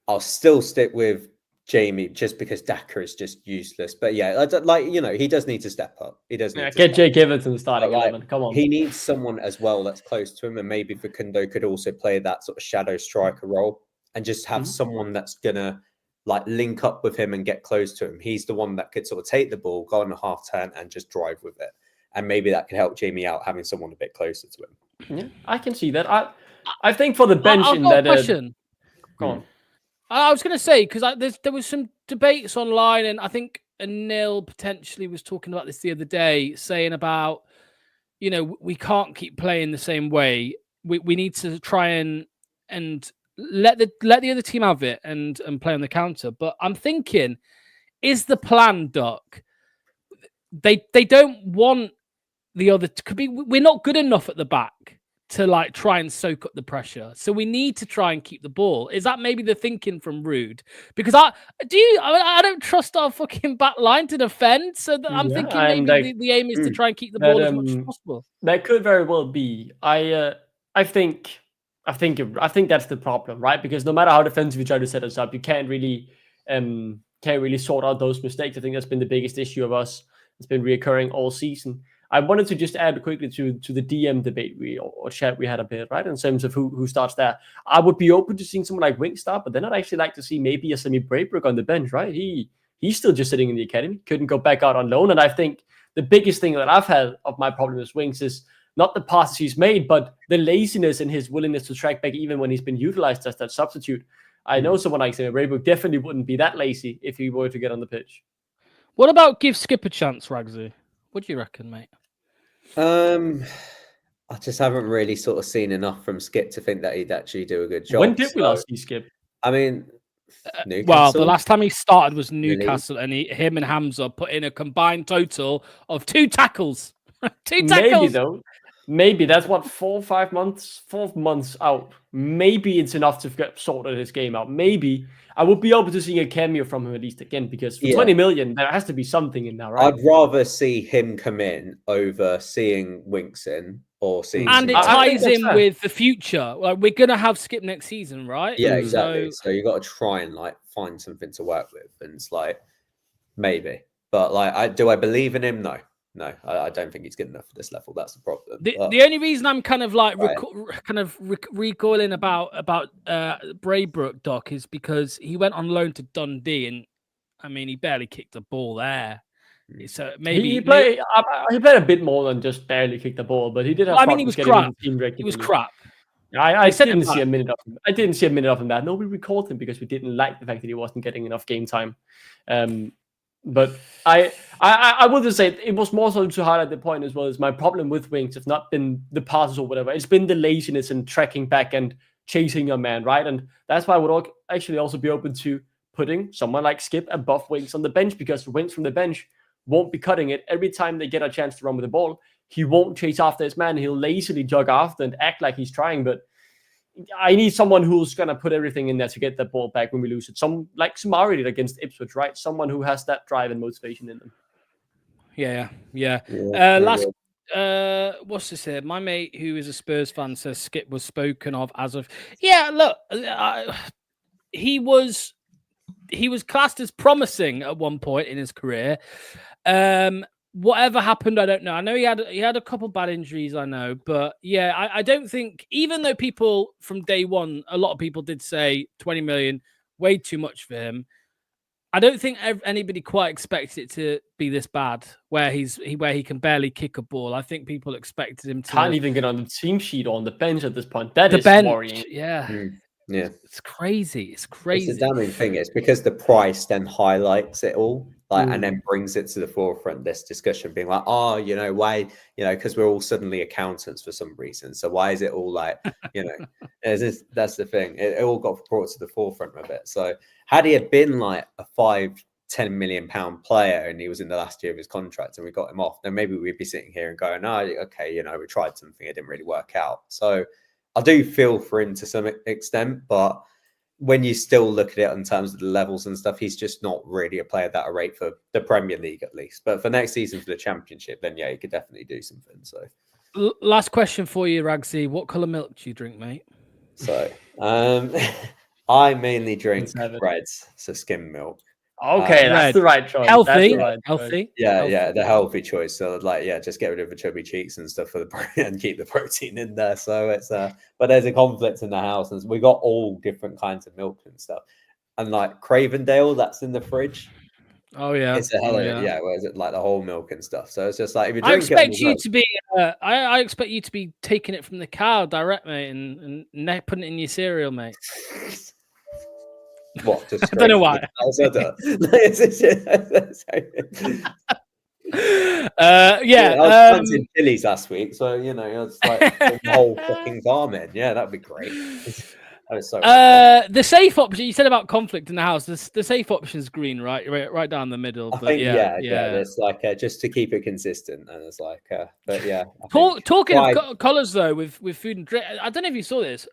I'll still stick with Jamie just because Daka is just useless. But yeah, he does need to step up. He does need to get Jake Evans in the starting 11. Come on. He needs someone as well that's close to him, and maybe Facundo could also play that sort of shadow striker role and just have someone that's gonna like link up with him and get close to him. He's the one that could sort of take the ball, go on a half turn, and just drive with it. And maybe that could help Jamie out, having someone a bit closer to him. Yeah, I can see that. I think for the bench I've in got that. A question. Go on. I was going to say, because there was some debates online, and I think Anil potentially was talking about this the other day, saying about, we can't keep playing the same way. We need to try and let the other team have it and play on the counter. But I'm thinking, is the plan, Doc? They don't want the other. We're not good enough at the back to like try and soak up the pressure. So we need to try and keep the ball. Is that maybe the thinking from Rude? Because I don't trust our fucking back line to defend. So I'm thinking maybe the aim is to try and keep the ball as much as possible. That could very well be. I think that's the problem, right? Because no matter how defensive you try to set us up, you can't really sort out those mistakes. I think that's been the biggest issue of us. It's been reoccurring all season. I wanted to just add quickly to the DM debate or chat we had a bit, right? In terms of who starts there. I would be open to seeing someone like Wink start, but then I'd actually like to see maybe a Semi Braybrook on the bench, right? He's still just sitting in the academy, couldn't go back out on loan. And I think the biggest thing that I've had of my problem with Winks is not the passes he's made, but the laziness and his willingness to track back even when he's been utilized as that substitute. I know someone like Semi Braybrook definitely wouldn't be that lazy if he were to get on the pitch. What about give Skip a chance, Ragsy? What do you reckon, mate? I just haven't really sort of seen enough from Skip to think that he'd actually do a good job. When did we last see Skip? I mean, Newcastle. Well, the last time he started was Newcastle, and him and Hamza put in a combined total of 2 tackles. 2 tackles. Maybe though. Maybe that's what 4 months out. Maybe it's enough to get sorted his game out. Maybe I would be open to seeing a cameo from him at least again, because for 20 million, there has to be something in there, right? I'd rather see him come in over seeing Winks in or seeing. And it ties in with the future. Like, we're gonna have Skip next season, right? Yeah, exactly. So you got to try and like find something to work with, and it's like maybe, but like, do I believe in him? No. no, I don't think he's good enough for this level. That's the problem. The only reason I'm kind of like Right. recoiling about Braybrook, Doc, is because he went on loan to Dundee, and I mean he barely kicked the ball there. So maybe he played a bit more than just barely kick the ball, but he did have. I mean, he was crap. Team He was crap. I didn't see a minute of him. I didn't see a minute of him that. No, we recalled him because we didn't like the fact that he wasn't getting enough game time. But I would just say it was more so to highlight the point as well as my problem with wings have not been the passes or whatever. It's been the laziness and tracking back and chasing your man, right? And that's why I would actually also be open to putting someone like Skip above wings on the bench, because wings from the bench won't be cutting it. Every time they get a chance to run with the ball, he won't chase after his man. He'll lazily jog after and act like he's trying, but I need someone who's going to put everything in there to get that ball back when we lose it. Some like Samari did against Ipswich, right? Someone who has that drive and motivation in them. Yeah. What's this here? My mate, who is a Spurs fan, says Skip was spoken of as of. Yeah, look, he was classed as promising at one point in his career. Whatever happened, I don't know. I know he had a couple bad injuries, I know, but yeah, I don't think, even though people from day one, a lot of people did say 20 million, way too much for him. I don't think anybody quite expected it to be this bad, where he can barely kick a ball. I think people expected him to can't even get on the team sheet or on the bench at this point. That is worrying. Yeah. Yeah, it's crazy. It's crazy. It's a damning thing. It's because the price then highlights it all, like, and then brings it to the forefront. This discussion being like, oh, you know, why, you know, because we're all suddenly accountants for some reason. So why is it all like, you know, that's the thing. It all got brought to the forefront of it. So had he had been like a 5-10 million pound player and he was in the last year of his contract and we got him off, then maybe we'd be sitting here and going, oh, okay, you know, we tried something, it didn't really work out. So I do feel for him to some extent, but when you still look at it in terms of the levels and stuff, he's just not really a player that I rate for the Premier League, at least. But for next season for the Championship, then yeah, he could definitely do something. So, last question for you, Ragsy. What colour milk do you drink, mate? So, I mainly drink Reds, so skim milk. Okay, that's the right choice. Healthy, healthy. Yeah, the healthy choice. So, like, yeah, just get rid of the chubby cheeks and stuff for the and keep the protein in there. So it's but there's a conflict in the house, and we got all different kinds of milk and stuff. And like Cravendale, that's in the fridge. Oh yeah, it's a hell of it. Yeah, where is it like the whole milk and stuff? So it's just like if you drink I expect you to be taking it from the cow direct, mate, and putting it in your cereal, mate. What? Just I don't know why. I was planting chilies last week, so you know, it's like the whole fucking farm in. Yeah, that'd be great. That was so the safe option you said about conflict in the house. The safe option is green, right down the middle. I think, yeah. It's like just to keep it consistent, and it's like, but yeah. Talking of colours though, with food and drink, I don't know if you saw this.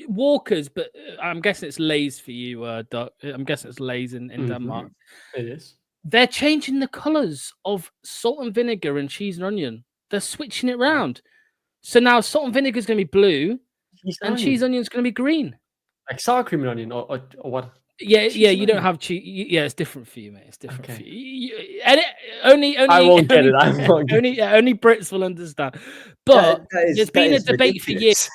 Walkers, but I'm guessing it's Lay's for you, Doc. I'm guessing it's Lay's in Denmark. It is. They're changing the colours of salt and vinegar and cheese and onion. They're switching it round. So now salt and vinegar is going to be blue, and cheese and onion is going to be green. Like sour cream and onion, or what? Yeah, you don't have cheese. Yeah, it's different for you, mate. It's different for you. Only I won't get it. Only Brits will understand. But there's been a debate for years.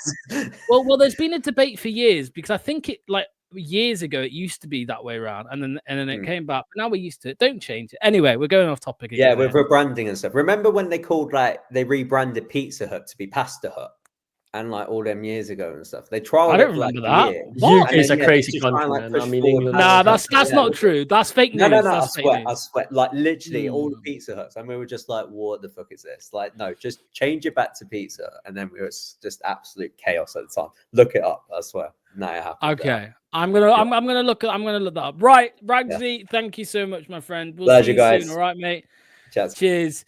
Well, there's been a debate for years because I think it like years ago it used to be that way around, and then it came back. But now we're used to it. Don't change it. Anyway, we're going off topic again. Yeah, with rebranding and stuff. Remember when they rebranded Pizza Hut to be Pasta Hut? And like all them years ago and stuff, they tried. I don't remember that. UK is a crazy country. I mean, England. Nah, that's not true. That's fake news. No. I swear. Like literally, all the Pizza Huts, and we were just like, "What the fuck is this?" Like, no, just change it back to Pizza, and then it was just absolute chaos at the time. Look it up. I swear. No, it happened. Okay, I'm gonna look that up. Right, Ragsy, thank you so much, my friend. We'll Pleasure, see you guys. soon. All right, mate. Cheers.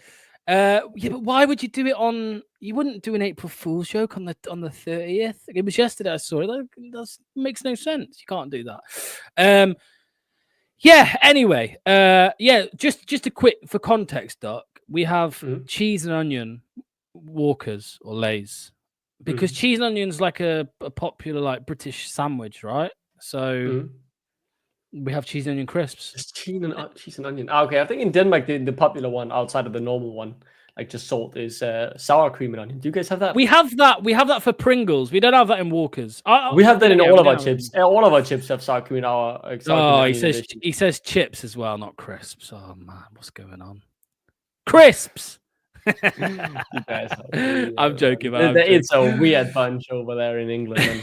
Yeah, but why would you do it on? You wouldn't do an April Fool's joke on the 30th. It was yesterday. I saw it. That makes no sense. You can't do that. Yeah. Anyway. Yeah. Just a quick for context, Doc. We have cheese and onion Walkers or Lay's because cheese and onion's like a popular like British sandwich, right? So We have cheese and onion crisps. Just cheese and onion. Okay, I think in Denmark the popular one outside of the normal one, like just salt, is sour cream and onion. Do you guys have that? We have that. We have that for Pringles. We don't have that in Walkers. We have that in Yeah, all we of our don't. chips. All of our chips have sour cream in our. Oh, he says chips as well, not crisps. Oh man, what's going on? Crisps. You guys are I'm joking, man. It's a weird bunch over there in England.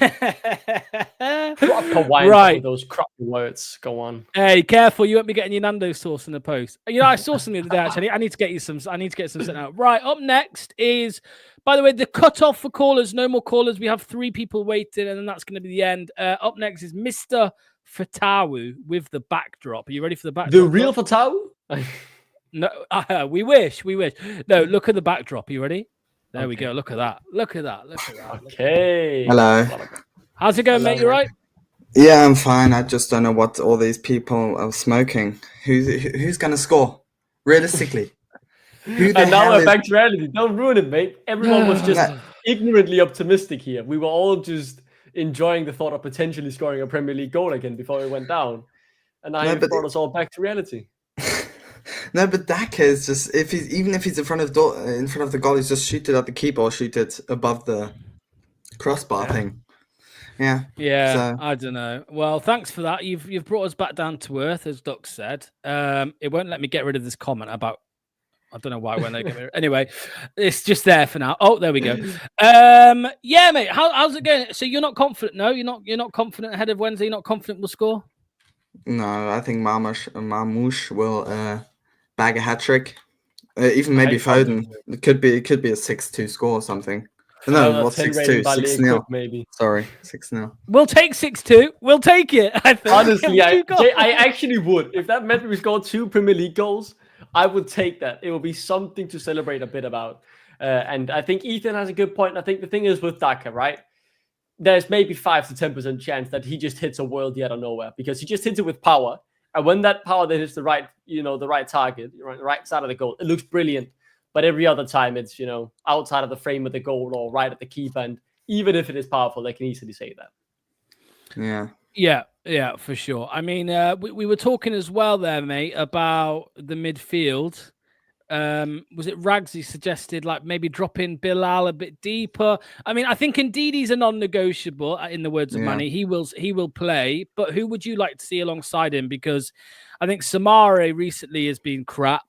Proper wine Right. those crappy words. Go on. Hey, careful! You won't be getting your Nando's sauce in the post. You know, I saw some the other day. Actually, I need to get you some. I need to get some sent out. Right. Up next is, by the way, the cutoff for callers. No more callers. We have 3 people waiting, and then that's going to be the end. Up next is Mr. Fatawu with the backdrop. Are you ready for the backdrop? The real Fatawu? No, we wish. No, look at the backdrop. Are you ready? There we go. Look at that. Look at that. Okay. Hello. How's it going, mate? You right? Yeah, I'm fine. I just don't know what all these people are smoking. Who's going to score? Realistically. Who the And now hell we're is... back to reality. Don't ruin it, mate. Everyone was just ignorantly optimistic here. We were all just enjoying the thought of potentially scoring a Premier League goal again before it went down. And now you've brought us all back to reality. No, but Daka is just even if he's in front of the goal, he's just shoot it at the keeper or shoot it above the crossbar thing. Yeah. Yeah, So, I don't know. Well, thanks for that. You've brought us back down to earth, as Duck said. It won't let me get rid of this comment about. I don't know why it won't let me get rid of it. Anyway, it's just there for now. Oh, there we go. Yeah, mate. How's it going? So you're not confident? No, you're not confident ahead of Wednesday. You're not confident we'll score? no, I think Marmoush will bag a hat trick. Even maybe Foden. It could be a 6-2 score or something. No, what 6-2? 6-0 maybe. Sorry, 6-0. We'll take 6-2. We'll take it. I think. Honestly, I actually would. If that meant we scored 2 Premier League goals, I would take that. It would be something to celebrate a bit about. And I think Ethan has a good point. I think the thing is with Daka, right? There's maybe 5 to 10% chance that he just hits a worldie out of nowhere because he just hits it with power. And when that power then hits the right target, the right side of the goal, it looks brilliant. But every other time it's, outside of the frame of the goal or right at the keeper. And even if it is powerful, they can easily say that. Yeah, for sure. I mean, we were talking as well there, mate, about the midfield. Was it Ragy suggested like maybe drop in Bilal a bit deeper? I mean, I think indeed he's a non-negotiable. In the words of Manny, he will play. But who would you like to see alongside him? Because I think Samare recently has been crap.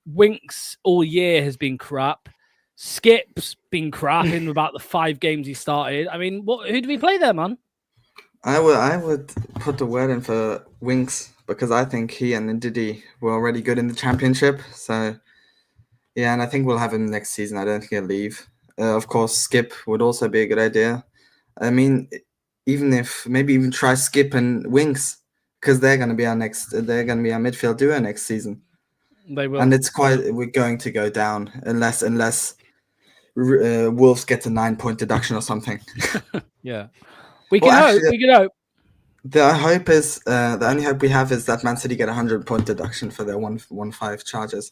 Winks all year has been crap. Skip's been crap in about the 5 games he started. I mean, who do we play there, man? I would put the word in for Winks because I think he and Ndidi were already good in the championship. So, yeah, and I think we'll have him next season. I don't think he'll leave. Of course, Skip would also be a good idea. I mean, even try Skip and Winks because they're going to be our midfield duo next season. They will. And we're going to go down unless Wolves get a 9-point deduction or something. Yeah. We can hope. The hope is the only hope we have is that Man City get a 100-point deduction for their 1-5 charges.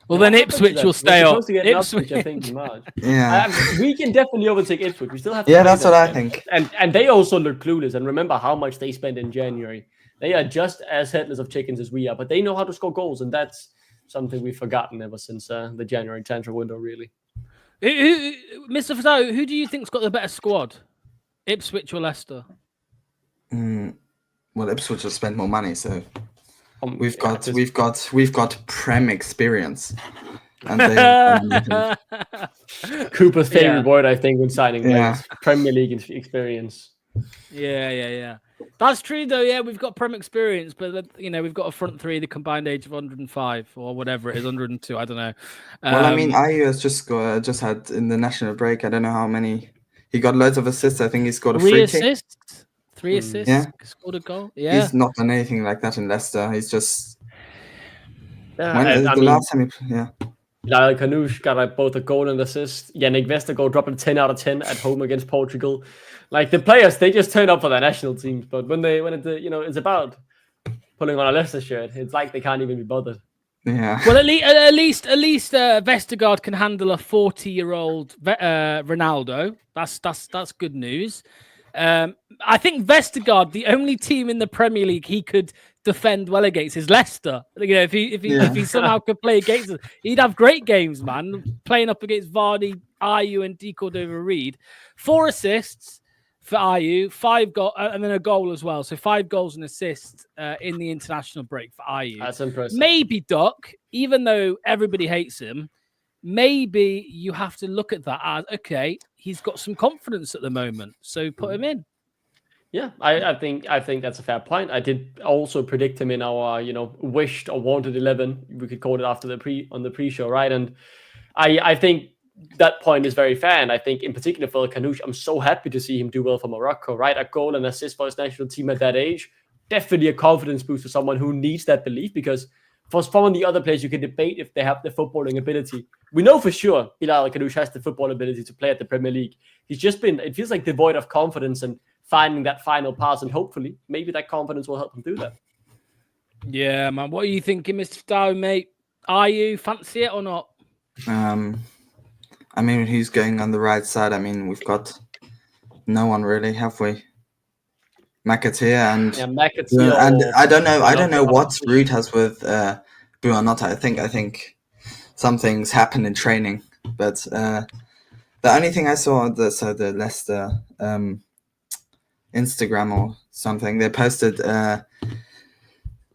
Well, then Ipswich will stay up. Ipswich, I think, in March. Yeah, we can definitely overtake Ipswich. We still have to. Yeah, that's what I think. And they also look clueless. And remember how much they spent in January. They are just as headless of chickens as we are, but they know how to score goals, and that's something we've forgotten ever since the January transfer window. Really, Mr. Fatawu, who do you think's got the better squad, Ipswich or Leicester? Well, Ipswich have spent more money, so we've got Prem experience, and they Cooper's favorite word, I think, when signing players. Premier League experience. Yeah. That's true, though. Yeah, we've got Prem experience, but we've got a front three, the combined age of 105 or whatever it is, 102. I don't know. Well, I mean, Ayew has just had in the national break. I don't know how many. He got loads of assists. I think he scored a free kick. 3 assists. Yeah, scored a goal. Yeah, he's not done anything like that in Leicester. He's just. Last time Lyle Canouche got both a goal and assist. Yannick Vestergaard dropping 10 out of 10 at home against Portugal. Like the players, they just turn up for their national teams. But when it's about pulling on a Leicester shirt, it's like they can't even be bothered. Yeah. Well, at least Vestergaard can handle a 40-year-old Ronaldo. That's good news. I think Vestergaard, the only team in the Premier League he could defend well against is Leicester. You know, if he somehow could play against us, he'd have great games, man. Playing up against Vardy, Ayew, and D. Cordova-Reid. 4 assists for Ayew, 5 goals, and then a goal as well. So 5 goals and assists in the international break for Ayew. That's impressive. Maybe Duck, even though everybody hates him, maybe you have to look at that as, okay, he's got some confidence at the moment, so put him in. Yeah, I think that's a fair point. I did also predict him in our, wished or wanted 11. We could call it after the pre-show, right? And I think that point is very fair. And I think in particular for Kanoush, I'm so happy to see him do well for Morocco, right? A goal and assist for his national team at that age. Definitely a confidence boost for someone who needs that belief, because for some of the other players, you can debate if they have the footballing ability. We know for sure Bilal Kanoush has the football ability to play at the Premier League. He's just been, it feels like, devoid of confidence and finding that final pass, and hopefully maybe that confidence will help him do that. Yeah, man. What are you thinking, Mr. Fatawu, mate? Are you fancy it or not? I mean, who's going on the right side? I mean, we've got no one really, have we? McAteer and I don't know what Ruud has with Buonanotte. I think something's happened in training, but the only thing I saw on the Leicester Instagram or something, they posted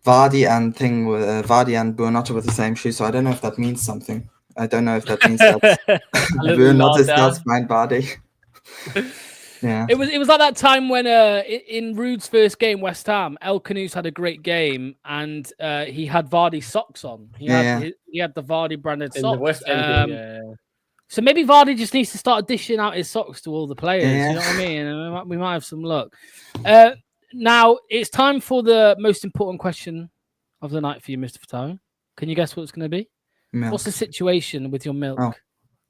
Vardy and Buonanotte with the same shoe. So I don't know if that means something. I don't know if that means that Buonanotte starts behind Vardy. Yeah, it was like that time when in Ruud's first game, West Ham, El Kanous had a great game and he had Vardy socks on. He had the Vardy branded socks. In the West End game, So maybe Vardy just needs to start dishing out his socks to all the players. Yeah. You know what I mean? We might have some luck. Now it's time for the most important question of the night for you, Mr. Fatawu. Can you guess what it's going to be? milk. What's the situation with your milk?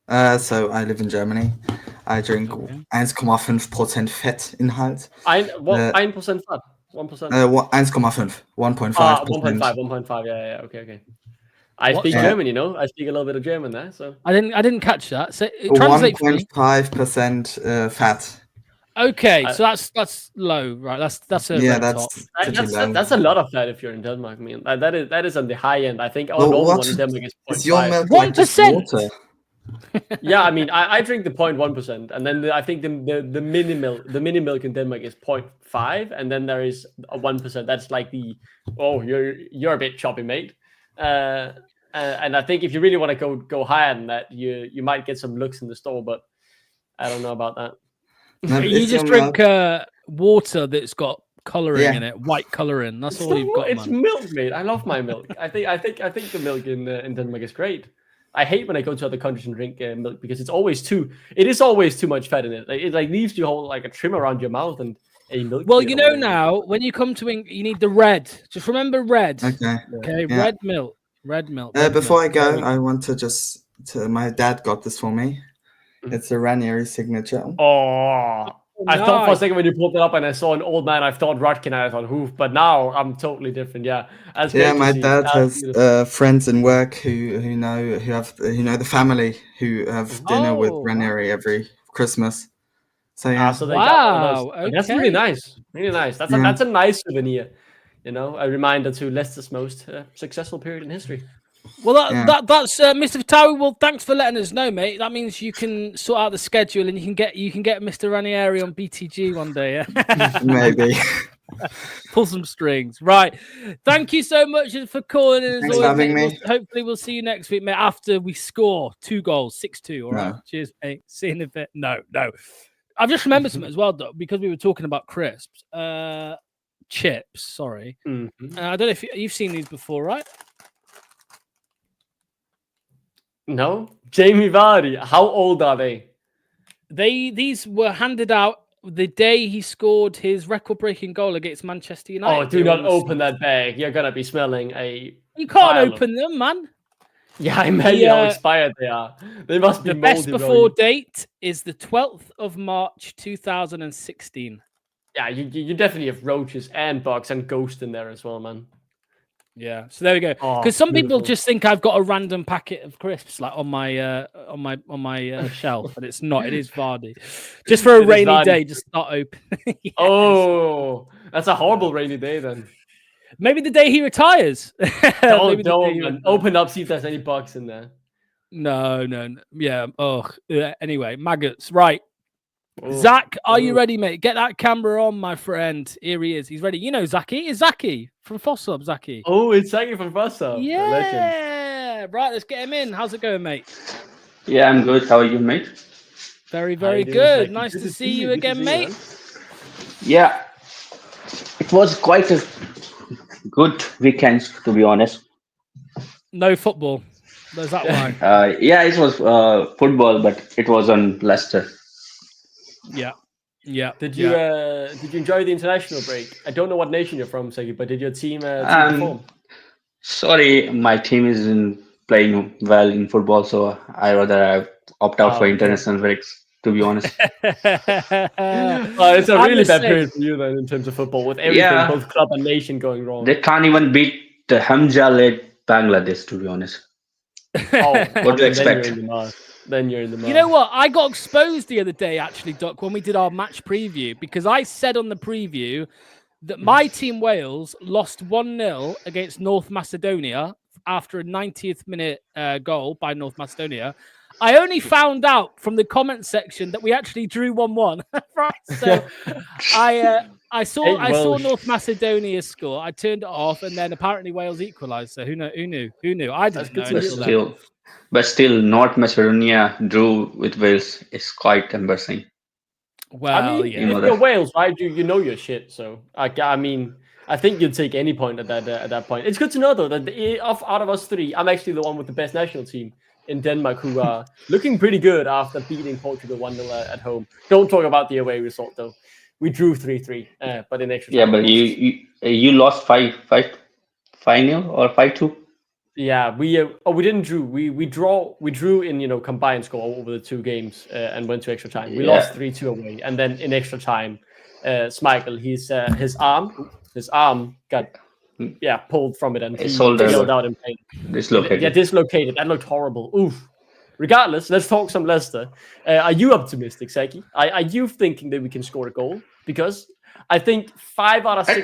So I live in Germany. I drink 1,5% Fettinhalt. 1% fat. 1%. 1,5. 1.5. 1.5. Yeah. Okay. I speak German, I speak a little bit of German there. So I didn't catch that. So translate for me. 1.5% fat. Okay, so that's low, right? That's a that's a lot of fat if you're in Denmark. I mean, that is on the high end. I think our normal one in Denmark is 0.5. Is your milk like just water? Yeah, I mean, I drink the 0.1%, and then I think the mini milk in Denmark is 0.5, and then there is a 1%. That's like you're a bit choppy, mate. And I think if you really want to go higher than that, you might get some looks in the store, but I don't know about that. No, you just drink water that's got coloring in it, white coloring. That's all you've got. It's milk, mate. I love my milk. I think the milk in Denmark is great. I hate when I go to other countries and drink milk because it is always too much fat in it. It leaves you hold like a trim around your mouth and a milk. Well, now when you come to England, you need the red. Just remember red. Okay. Yeah. Red milk. Red milk. Before I go, I want to my dad got this for me. It's a Ranieri signature. Oh, I thought for a second when you pulled it up and I saw an old man, I thought Rutkin, I thought Hoof, but now I'm totally different. Yeah, my dad has friends in work who know the family who have dinner with Ranieri every Christmas. So yeah, that's really nice. Really nice. That's a nice souvenir. A reminder to Leicester's most successful period in history. Well, that's Mr. Fatawu. Well, thanks for letting us know, mate. That means you can sort out the schedule and you can get Mr. Ranieri on BTG one day. Yeah? Maybe. Pull some strings, right? Thank you so much for calling in. Thanks for having me. Hopefully, we'll see you next week, mate. After we score 2 goals, 6-2. All right. Cheers, mate. See you in a bit. No. I've just remembered something as well, though, because we were talking about crisps, chips. Sorry. Mm-hmm. I don't know if you've seen these before, right? No, Jamie Vardy. How old are they? These were handed out the day he scored his record-breaking goal against Manchester United. Oh, do not open that bag. You're gonna be smelling a. You can't open them, man. Yeah, I imagine how expired they are. They must be the best before date is the 12th of March 2016. Yeah, you definitely have roaches and bugs and ghosts in there as well, man. Yeah, so there we go. Oh, Because some people beautiful. just think I've got a random packet of crisps like on my shelf, and it's not. It is Vardy. Just for a It is rainy Vardy. day, just not open. Yes. Oh, that's a horrible rainy day then. Maybe the day he retires. Maybe the day he Man. retires. Open up, see if there's any bugs in there. No. Yeah. Oh. Anyway, maggots. Right. Oh, Zach, are you oh. ready, mate? Get that camera on, my friend. Here he is. He's ready. You know Zaki. It's Zaki from Fossub, Zaki. Oh, it's Zaki from Fatawu. Yeah. Right, let's get him in. How's it going, mate? Yeah, I'm good. How are you, mate? Very, How very you doing, good. Zaki? Nice Good to to see see you you. Good to again, see you, mate. man. Yeah, it was quite a good weekend, to be honest. No football. Is that why? Yeah, it was football, but it was on Leicester. Yeah. Did you enjoy the international break? I don't know what nation you're from, Zaki, but did your team perform? Sorry, my team isn't playing well in football, so I rather opt out for okay. international breaks, to be honest. It's a I'm really the bad same. period for you then in terms of football, with everything, Yeah. both club and nation going wrong. They can't even beat the Hamza-led Bangladesh, to be honest. What do you expect? Then you're in the mud. You know what? I got exposed the other day, actually, Duck, when we did our match preview, because I said on the preview that my team Wales lost 1-0 against North Macedonia after a 90th minute goal by North Macedonia. I only found out from the comment section that we actually drew 1-1. Right, so I saw North Macedonia score. I turned it off, and then apparently Wales equalised. So who knew? I didn't know until then. But still, North Macedonia drew with Wales is quite embarrassing. Well, I mean, yeah. if you're Wales, right, you know your shit. So I mean, I think you'd take any point at that point. It's good to know though that out of us three, I'm actually the one with the best national team in Denmark, who are looking pretty good after beating Portugal 1-0 at home. Don't talk about the away result though. We drew 3-3, but in extra time. Yeah, but you lost 5-0 or 5-2. Yeah, we didn't drew. We drew in combined score over the two games and went to extra time. We lost 3-2 away, and then in extra time, Schmeichel, his arm got pulled from it, and he yelled out in pain. Dislocated. Yeah, dislocated. That looked horrible. Oof. Regardless, let's talk some Leicester. Are you optimistic, Zaki? Are you thinking that we can score a goal? Because I think 5 out of 6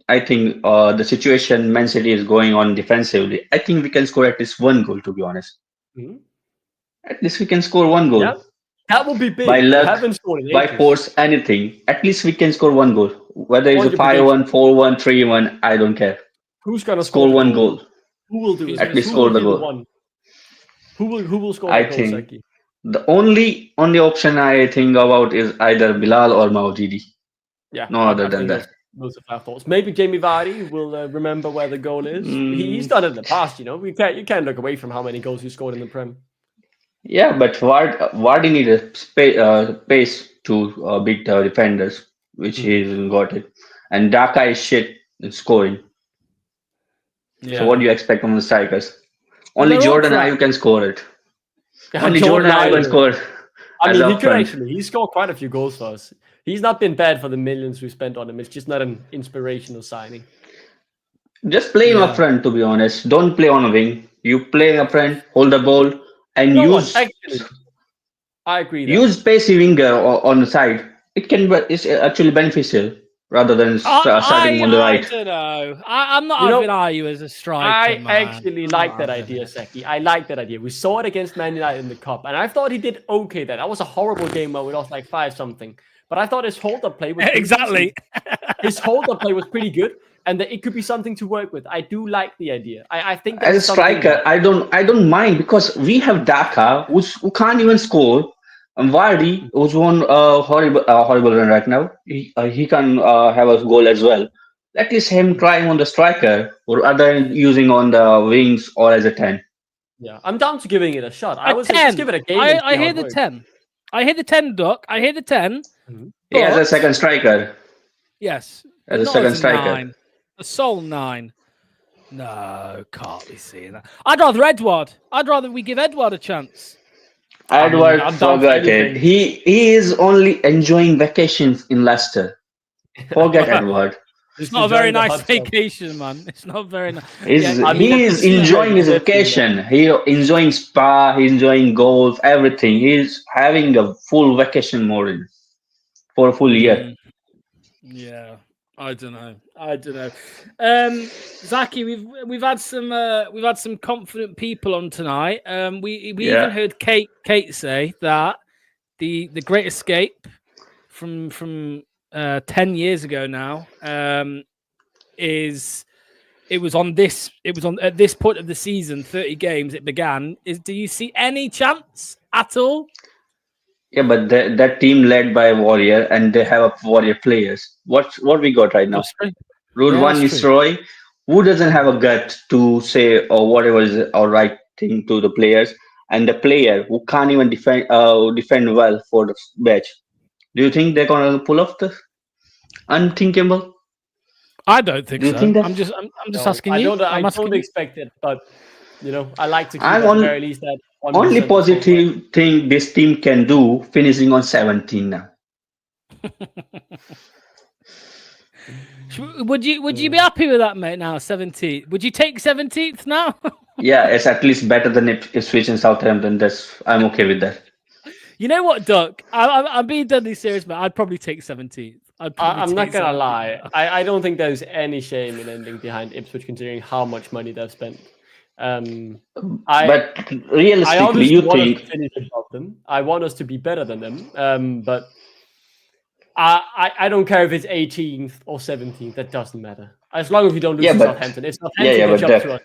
I think the situation Man City is going on defensively. I think we can score at least 1 goal, to be honest. Mm-hmm. At least we can score 1 goal. Yeah, that would be big. By luck, by ages. force, anything. At least we can score 1 goal. Whether it's a 5-1, 4-1, 3-1, I don't care. Who's gonna score 1 goal? Who will do it? At least score the goal. Who will score I the goal, think Zaki? the only option I think about is either Bilal or Maudidi. Yeah, no other than that. Those are our thoughts. Maybe Jamie Vardy will remember where the goal is. He's done it in the past, You can't look away from how many goals he scored in the Prem. Yeah, but Vardy need a pace to beat defenders, which he hasn't got it. And Daka is shit in scoring. Yeah. So what do you expect from the strikers? Only Jordan Ayew can score it. Yeah, Only Jordan Ayew can score. I mean, he could actually. He scored quite a few goals for us. He's not been bad for the millions we spent on him. It's just not an inspirational signing. Just play him up front, to be honest. Don't play on a wing. You play up front, hold the ball, and use. Actually, I agree. Use pacey winger on the side. It's actually beneficial rather than starting on the right. I don't know. I'm not having Ayew as a striker. I actually like that idea, Zaki. I like that idea. We saw it against Man United in the Cup, and I thought he did okay there. That was a horrible game where we lost like 5-something. But I thought his hold-up play was exactly. His hold-up play was pretty good, and that it could be something to work with. I do like the idea. I think as a striker, I don't mind because we have Daka, who can't even score, and Vardy, who's on a horrible run right now. He can have a goal as well. At least him trying on the striker, or other using on the wings or as a 10. Yeah, I'm down to giving it a shot. I was just give it a game. I hear the 10. I hear the 10, Duck. I hear the 10. As a second striker. Yes. As a second striker. 9. A sole 9. No, can't be seeing that. I'd rather Edward. I'd rather we give Edward a chance. Edward forgotten. He is only enjoying vacations in Leicester. Forget Edward. It's not a very nice vacation, man. It's not very nice. I mean, He is enjoying his vacation. He enjoying spa. He's enjoying golf. Everything. He's having a full vacation mode for a full year. Yeah, I don't know. Zaki, we've had some confident people on tonight. We even heard Kate say that the Great Escape from 10 years ago now it was on at this point of the season, 30 games it began. Do you see any chance at all? Yeah, but that team led by Warrior, and they have Warrior players. What we got right now? Rule one is Roy, who doesn't have a gut to say or whatever is our right thing to the players, and the player who can't even defend well for the match. Do you think they're gonna pull off the unthinkable? I don't think so. Think that? I'm just asking you. I don't expect it, but I like to keep I'm at the very least that only positive thing this team can do, finishing on 17 now. Would you be happy with that, mate? Now 17th. Would you take 17th now? Yeah, it's at least better than Ipswich and Southampton. I'm okay with that. You know what, Duck? I'm being deadly serious, man. I'd probably take 17th. I'm not gonna lie. I don't think there's any shame in ending behind Ipswich, considering how much money they've spent. But realistically, you think to finish above them? I want us to be better than them. But I don't care if it's 18th or 17th. That doesn't matter. As long as we don't lose to Southampton. If Southampton catch up to us,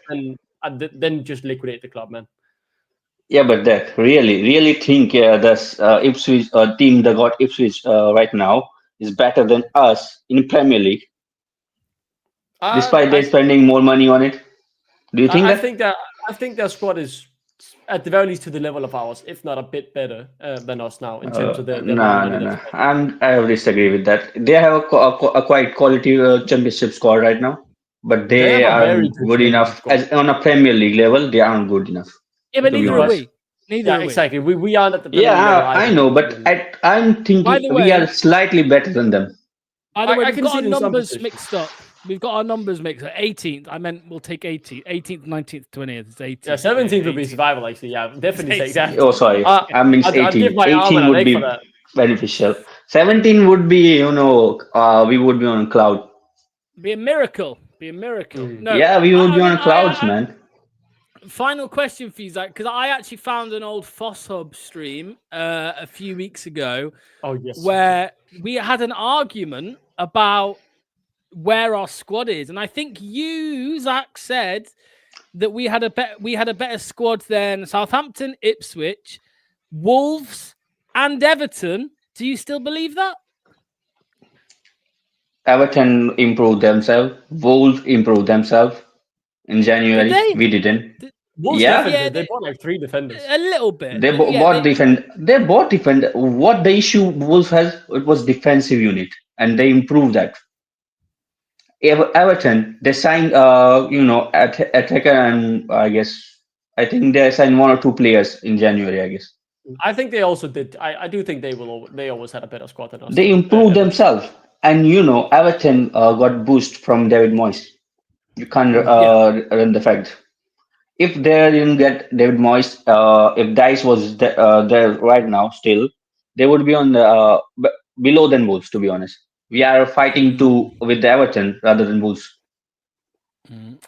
then just liquidate the club, man. Yeah, but that really think this Ipswich team that got Ipswich right now is better than us in Premier League, despite they spending more money on it. Do you think I think their squad is at the very least to the level of ours, if not a bit better than us now in terms of their No. I disagree with that. They have a quite quality championship squad right now, but they aren't good enough as on a Premier League level. They aren't good enough. Yeah, but neither are we. Exactly. We aren't at the Premier League level. I know, but I'm thinking we are slightly better than them. By the way, we've got our numbers mixed up. We've got our numbers mixed up. 18th. I meant we'll take 18th. 18th, 19th, 20th. It's 18th. Yeah, 17th would be survival, actually. Yeah, definitely take that. Oh, sorry. I mean, 18. 18 would be beneficial. 17 would be, we would be on a cloud. Be a miracle. No, yeah, we would be on clouds, man. Final question for you, Zach, because I actually found an old Foss Hub stream a few weeks ago. Oh, yes. Where we had an argument about where our squad is, and I think you, Zach, said that we had a better squad than Southampton, Ipswich, Wolves, and Everton. Do you still believe that? Everton improved themselves. Wolves improved themselves in January. We didn't. They bought like 3 defenders. A little bit. They bought defend. What the issue Wolves has, it was defensive unit, and they improved that. Everton, they signed, attacker, and I think they signed 1 or 2 players in January. I guess. I think they also did. I do think they always had a better squad than us. They improved themselves, and Everton got boost from David Moyes. You can't run the fact. If they didn't get David Moyes, if Dice was there right now, still they would be on the below than Wolves. To be honest, we are fighting with Everton rather than Wolves.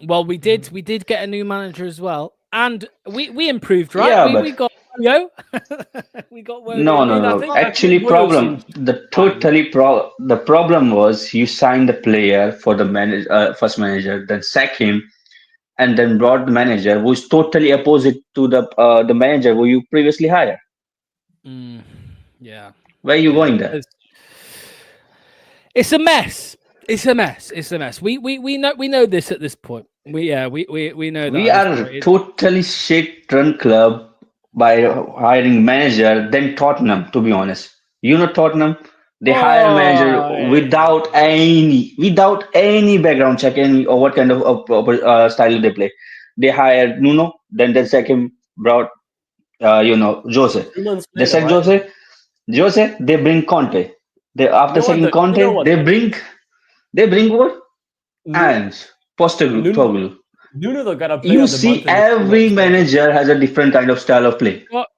Well, we did get a new manager as well, and we improved, right? Yeah, we got Yo. We got no. Actually, the problem was you signed the player for the first manager, then sack him, and then brought the manager who is totally opposite to the manager who you previously hired. Yeah. Where are you going there? It's a mess. It's a mess. We know this at this point. We know that. We are a totally shit run club by hiring manager than Tottenham, to be honest. Tottenham, they hire a manager without any background check or what kind of style they play. They hired Nuno, then they sack him, brought Jose. They sack Jose, they bring Conte. After sacking Conte, they bring what? and Postecoglou. Nuno though got a player You of the month see, in the every World Cup. manager has a different kind of style of play. What?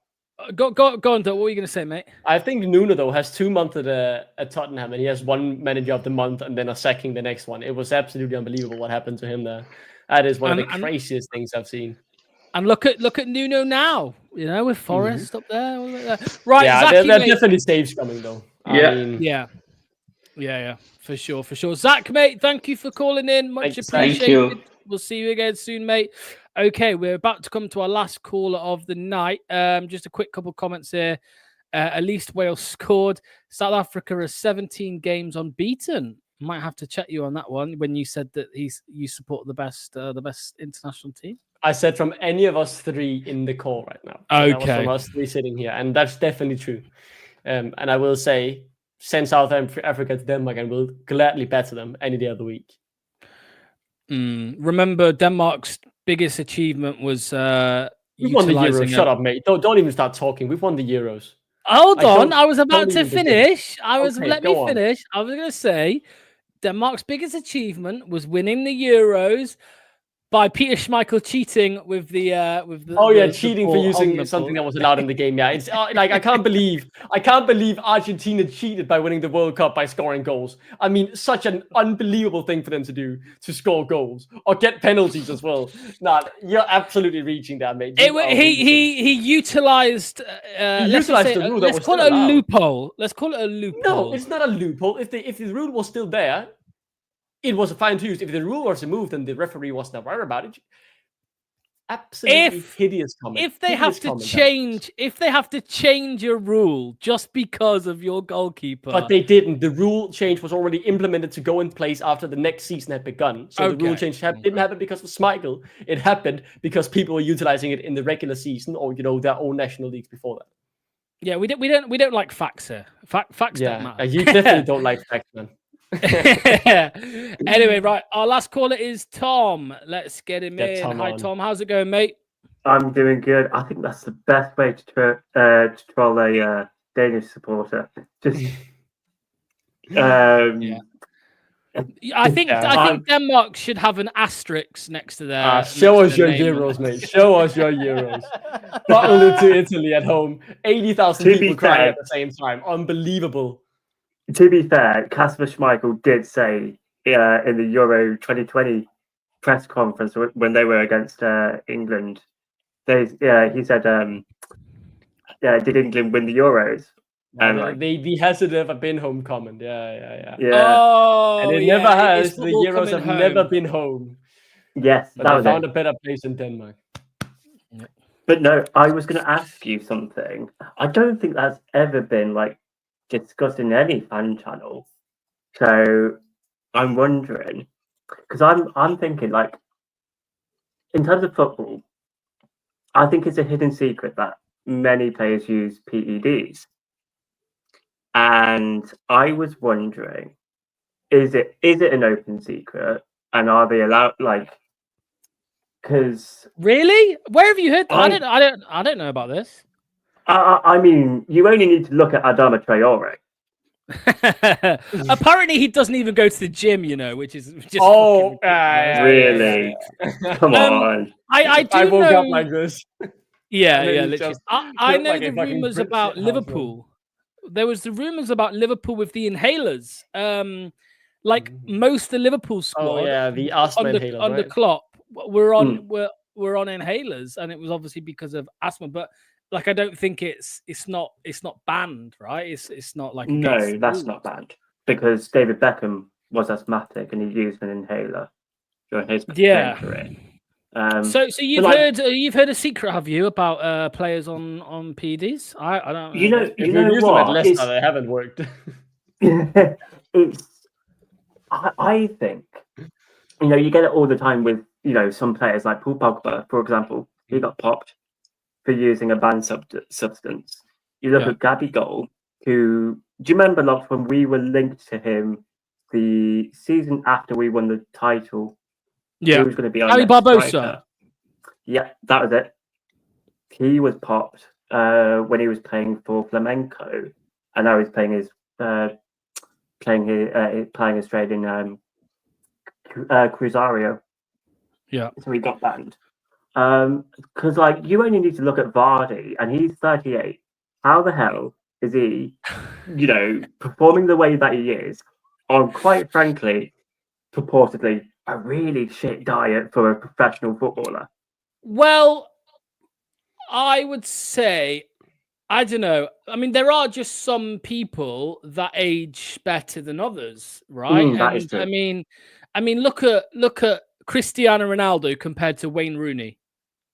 Go on, Doug. What were you going to say, mate? I think Nuno though has 2 months at Tottenham, and he has one manager of the month and then a sacking the next one. It was absolutely unbelievable what happened to him there. That is one of the craziest things I've seen. And look at Nuno now, with Forest up there. Right, yeah, Zachy, there are mate. definitely saves coming though. Yeah. I mean, yeah, for sure. Zach, mate, thank you for calling in. Much appreciated. Thank you. We'll see you again soon, mate. Okay, we're about to come to our last caller of the night. Just a quick couple comments here. At least Wales scored. South Africa are 17 games unbeaten. Might have to check you on that one when you said that you support the best international team. I said from any of us three in the call right now. So that was from us three sitting here, and that's definitely true. And I will say, send South Africa to Denmark, and we'll gladly batter them any day of the week. Remember, Denmark's biggest achievement was we've won the Euros. Shut up, mate. Don't even start talking. We've won the Euros. Hold on. I was about to finish. Let me finish. I was going to say Denmark's biggest achievement was winning the Euros by Peter Schmeichel cheating with the cheating for using something that was allowed in the game. Yeah, it's like I can't believe Argentina cheated by winning the World Cup by scoring goals. I mean, such an unbelievable thing for them to do, to score goals or get penalties as well. Nah, you're absolutely reaching that, mate. He utilized. Let's utilized the rule. Let's call it a loophole. Let's call it a loophole. No, it's not a loophole. If the rule was still there, it was fine to use. If the rule was removed and the referee wasn't aware about it, absolutely hideous comment. If they have to change a rule just because of your goalkeeper, but they didn't. The rule change was already implemented to go in place after the next season had begun. So the rule change didn't happen because of Schmeichel. It happened because people were utilizing it in the regular season or their own national leagues before that. Yeah, we don't like facts here. Facts don't matter. You definitely don't like facts, man. Anyway, right. Our last caller is Tom. Let's get him in. Hi, Tom. How's it going, mate? I'm doing good. I think that's the best way to troll a Danish supporter. Just, I think Denmark should have an asterisk next to their. Show us your Euros, mate. Show us your Euros. Bottle it to Italy at home. 80,000 people crying at the same time. Unbelievable. To be fair, Kasper Schmeichel did say in the Euro 2020 press conference when they were against England, he said, did England win the Euros? And the has it ever been home comment. Yeah. Oh, and it never has. The Euros have never been home. Yes, but they found a better place in Denmark. But no, I was going to ask you something. I don't think that's ever been discussed in any fan channel. So I'm wondering, because I'm thinking in terms of football, I think it's a hidden secret that many players use PEDs. And I was wondering, is it an open secret? And are they allowed because really? Where have you heard that? I don't know about this. I mean, you only need to look at Adama Traore. Apparently, he doesn't even go to the gym, which is just. Really? Come on! I woke up like this. Yeah, literally. I know the rumors about Liverpool. There was the rumors about Liverpool with the inhalers. Most of the Liverpool squad. Oh yeah, the asthma inhalers under Klopp were on inhalers, and it was obviously because of asthma, but. I don't think it's not banned, right? It's not like no, that's not banned because David Beckham was asthmatic and he used an inhaler during his career. So you've heard a secret, have you, about players on PEDs? I don't. You know what? At Leicester, they haven't worked. I think you get it all the time with some players like Paul Pogba, for example. He got popped for using a banned substance. You look at Gabigol, who do you remember when we were linked to him the season after we won the title? Yeah, he was going to be Ali Barbosa. Yeah, that was it. He was popped when he was playing for Flamenco, and now he's playing his Australian Cruzario. Yeah. So he got banned. Because like you only need to look at Vardy, and he's 38. How the hell is he, performing the way that he is on, quite frankly, purportedly a really shit diet for a professional footballer? Well, I would say, I don't know. I mean, there are just some people that age better than others, right? That is true. I mean, look at Cristiano Ronaldo compared to Wayne Rooney.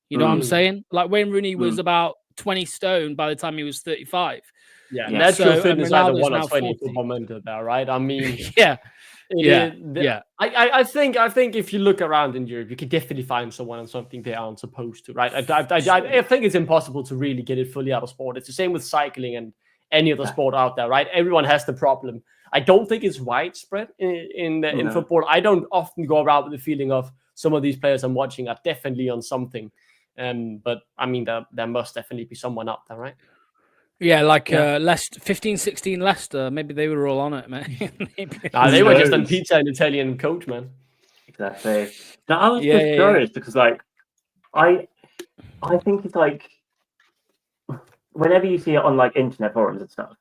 You know what I'm saying? Like Wayne Rooney was about 20 stone by the time he was 35. Yeah, natural fitness either Ronaldo's 1 or now 20 40. football mental there, right? I mean, Yeah. I think if you look around in Europe, you could definitely find someone on something they aren't supposed to, right? I think it's impossible to really get it fully out of sport. It's the same with cycling and any other sport out there, right? Everyone has the problem. I don't think it's widespread in football. I don't often go around with the feeling of some of these players I'm watching are definitely on something. But I mean, there must definitely be someone out there, right? Yeah, like Leicester, 15-16 Leicester. Maybe they were all on it, man. They were just on pizza and Italian coach, man. Exactly. Now I was just curious because, like, I think it's like whenever you see it on like internet forums and stuff,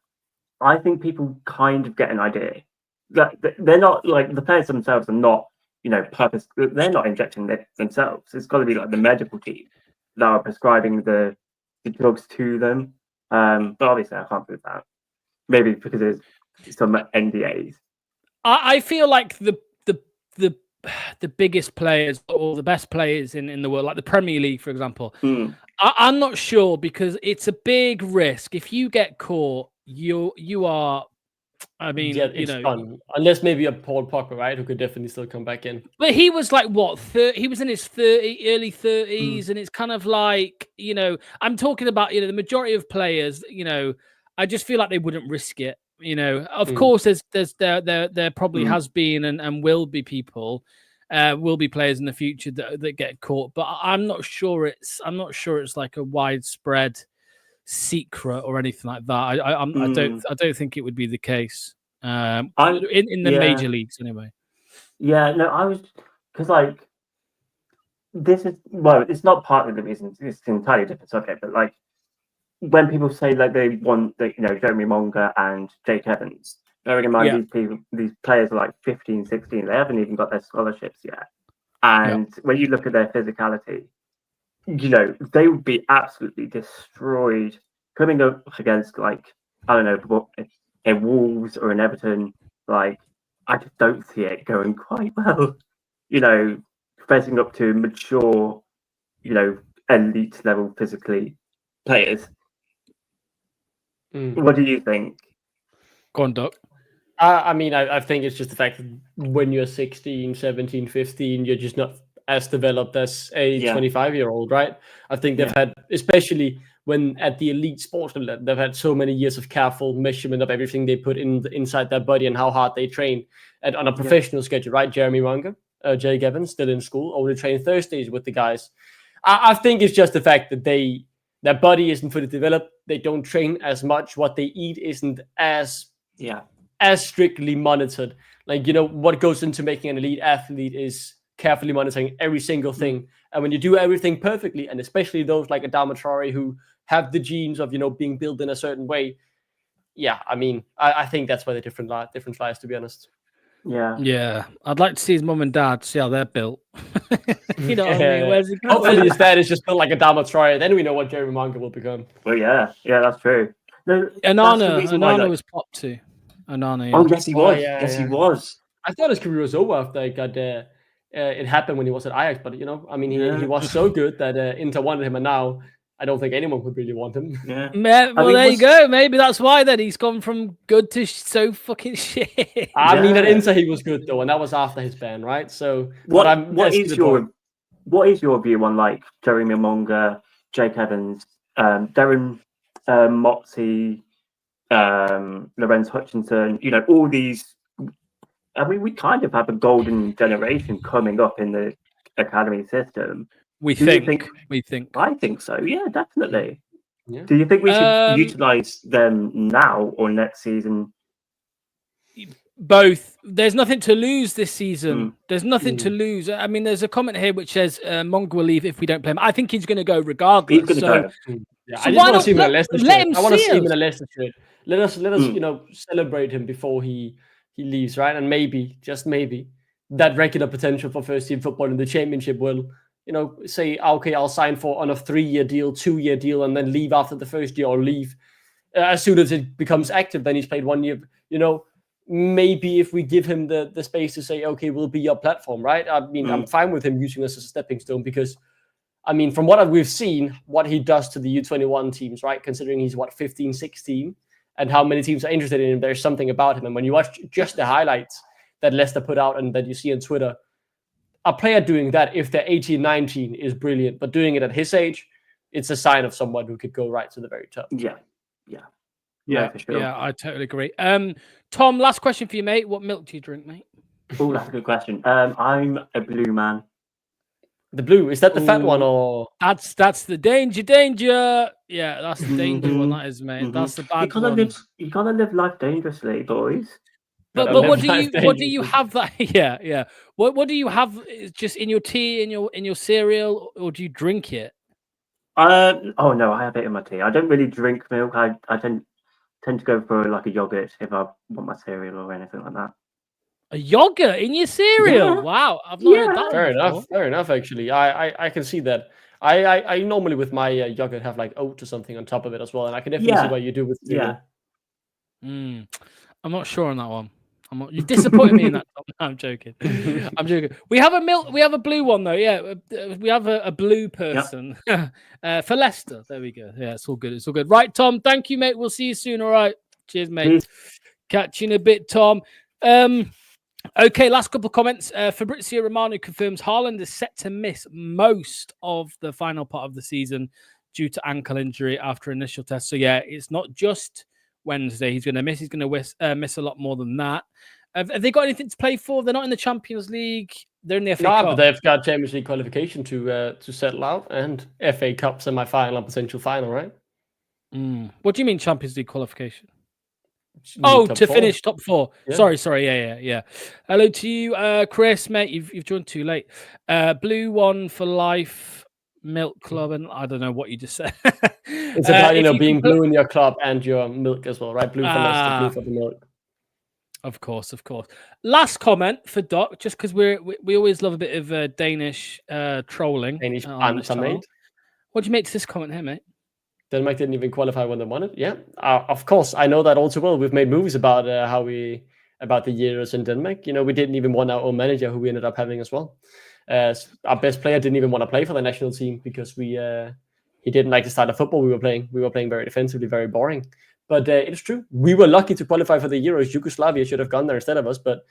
I think people kind of get an idea that they're not like the players themselves are not, purpose. They're not injecting themselves. It's got to be like the medical team that are prescribing the drugs to them. But obviously I can't prove that. Maybe because there's some NDAs. I feel like the biggest players or the best players in the world, like the Premier League, for example, I'm not sure because it's a big risk. If you get caught, you are. I mean, it's fun. Unless maybe a Paul Pogba, right, who could definitely still come back in. But he was like what? He was in his early 30s, and it's kind of like I'm talking about the majority of players. I just feel like they wouldn't risk it. Of course, there probably has been and will be people, will be players in the future that get caught, but I'm not sure it's like a widespread secret or anything like that. I don't think it would be the case in the major leagues anyway. Yeah, no, I was because like this is it's not partly the reason. It's an entirely different subject, but like when people say like they want Jeremy Monga and Jake Evans, bearing in mind these players are like 15, 16, they haven't even got their scholarships yet, and when you look at their physicality, they would be absolutely destroyed coming up against like I don't know a Wolves or an Everton. Like I just don't see it going quite well. Facing up to mature, elite level physically players. What do you think? Go on, Doc. I mean, I think it's just the fact that when you're 16, 17, 15, you're just not as developed as a 25-year-old, right? I think they've had, especially when at the elite sports, they've had so many years of careful measurement of everything they put inside their body and how hard they train on a professional schedule, right? Jeremy Monga, Jake Evans, still in school, only train Thursdays with the guys. I think it's just the fact that their body isn't fully developed. They don't train as much. What they eat isn't as strictly monitored. Like, what goes into making an elite athlete is carefully monitoring every single thing. And when you do everything perfectly, and especially those like Adama Traore who have the genes of, being built in a certain way. Yeah, I mean, I think that's where the different lies, to be honest. Yeah. I'd like to see his mum and dad, see how they're built. You know what I mean? Where's he going? Hopefully his dad is just built like Adama Traore. Then we know what Jeremy Monga will become. Well, yeah, that's true. No, Anana was popped too. Anana. Oh, yes, he was. He was. I thought his career was over after he got it happened when he was at Ajax, but I mean, he was so good that Inter wanted him, and now I don't think anyone would really want him. Yeah. Well, there you go. Maybe that's why then he's gone from good to so fucking shit. I mean, at Inter he was good though, and that was after his ban, right? So what is your view on like Jeremy Monga, Jake Evans, Darren Motsy, Lorenz Hutchinson? All these. I mean, we kind of have a golden generation coming up in the academy system. We think. I think so. Yeah, definitely. Yeah. Do you think we should utilize them now or next season? Both. There's nothing to lose this season. There's nothing to lose. I mean, there's a comment here which says Monk will leave if we don't play him. I think he's going to go regardless. He's going to go. Yeah, So I just why want to not see him in a Leicester let shirt. him I want to see see him us? in a Leicester shirt. Let us celebrate him before he leaves, right? And maybe, just maybe, that regular potential for first team football in the championship will, say, okay, I'll sign on a 3-year deal, 2-year deal, and then leave after the first year, or leave as soon as it becomes active. Then he's played 1 year. Maybe if we give him the space to say, okay, we'll be your platform, right? I mean, I'm fine with him using us as a stepping stone because, I mean, from what we've seen, what he does to the U21 teams, right? Considering he's 15, 16, and how many teams are interested in him, there's something about him. And when you watch just the highlights that Leicester put out and that you see on Twitter, a player doing that, if they're 18, 19, is brilliant. But doing it at his age, it's a sign of someone who could go right to the very top. Yeah. For sure. Yeah, I totally agree. Tom, last question for you, mate. What milk do you drink, mate? Oh, that's a good question. I'm a blue man. The blue, is that the fat one, or that's the danger? Yeah, that's the danger one. That is, mate. That's the bad one. You gotta live life dangerously, boys. But what do you have that? Yeah. What do you have? Just in your tea, in your cereal, or do you drink it? Oh no, I have it in my tea. I don't really drink milk. I tend to go for like a yogurt if I want my cereal or anything like that. A yogurt in your cereal? Yeah. Wow, I've not heard that. Fair enough. Actually, I can see that. I normally with my yogurt have like oat or something on top of it as well, and I can definitely see what you do with cereal. I'm not sure on that one. You've disappointed me in that. I'm joking. We have a milk. We have a blue one though. Yeah, we have a blue person for Leicester. There we go. Yeah, it's all good. It's all good. Right, Tom. Thank you, mate. We'll see you soon. All right. Cheers, mate. Catch you in a bit, Tom. Okay, last couple of comments. Fabrizio Romano confirms Haaland is set to miss most of the final part of the season due to ankle injury after initial test. So yeah, it's not just Wednesday he's going to miss. He's going to miss a lot more than that. Have they got anything to play for? They're not in the Champions League. They're in the FA Cup. But they've got Champions League qualification to settle out, and FA Cup semi-final and potential final, right? What do you mean Champions League qualification? To finish top 4. Yeah. Sorry. Yeah. Hello to you, Chris, mate. You've joined too late. Blue one for life, milk club, and I don't know what you just said. It's about being blue in your club and your milk as well, right? Blue for Leicester, blue for the milk. Of course. Last comment for Doc, just because we always love a bit of Danish trolling. Danish banter, mate. What do you make to this comment here, mate? Denmark didn't even qualify when they won it. Yeah, of course, I know that all too well. We've made movies about about the Euros in Denmark. We didn't even want our own manager, who we ended up having as well. Our best player didn't even want to play for the national team because he didn't like the style of football we were playing. We were playing very defensively, very boring. But it's true. We were lucky to qualify for the Euros. Yugoslavia should have gone there instead of us, but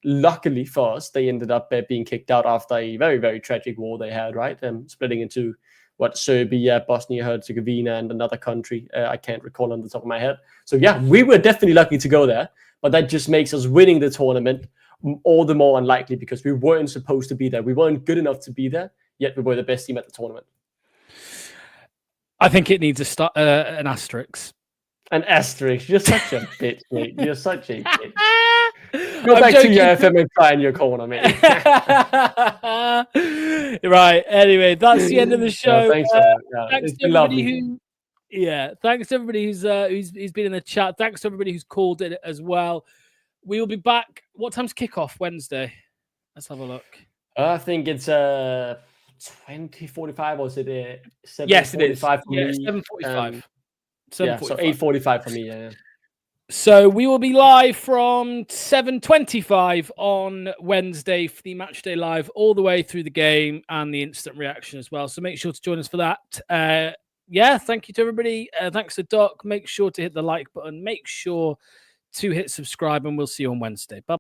luckily for us, they ended up being kicked out after a very, very tragic war they had, right? Splitting into Serbia, Bosnia-Herzegovina, and another country. I can't recall on the top of my head. So yeah, we were definitely lucky to go there, but that just makes us winning the tournament all the more unlikely because we weren't supposed to be there. We weren't good enough to be there, yet we were the best team at the tournament. I think it needs an asterisk. An asterisk? You're such a bitch, mate. You're such a bitch. Go back to your FM and cry in your corner, mate. Right. Anyway, that's the end of the show. Thanks to everybody thanks to everybody who's been in the chat. Thanks to everybody who's called it as well. We will be back. What time's kickoff Wednesday? Let's have a look. I think it's 20:45 or is it 7:45? Yes, it is. For me? 7:45. So 8:45 for me. Yeah. So we will be live from 7:25 on Wednesday for the Matchday Live, all the way through the game and the instant reaction as well. So make sure to join us for that. Thank you to everybody. Thanks to Doc. Make sure to hit the like button. Make sure to hit subscribe, and we'll see you on Wednesday. Bye.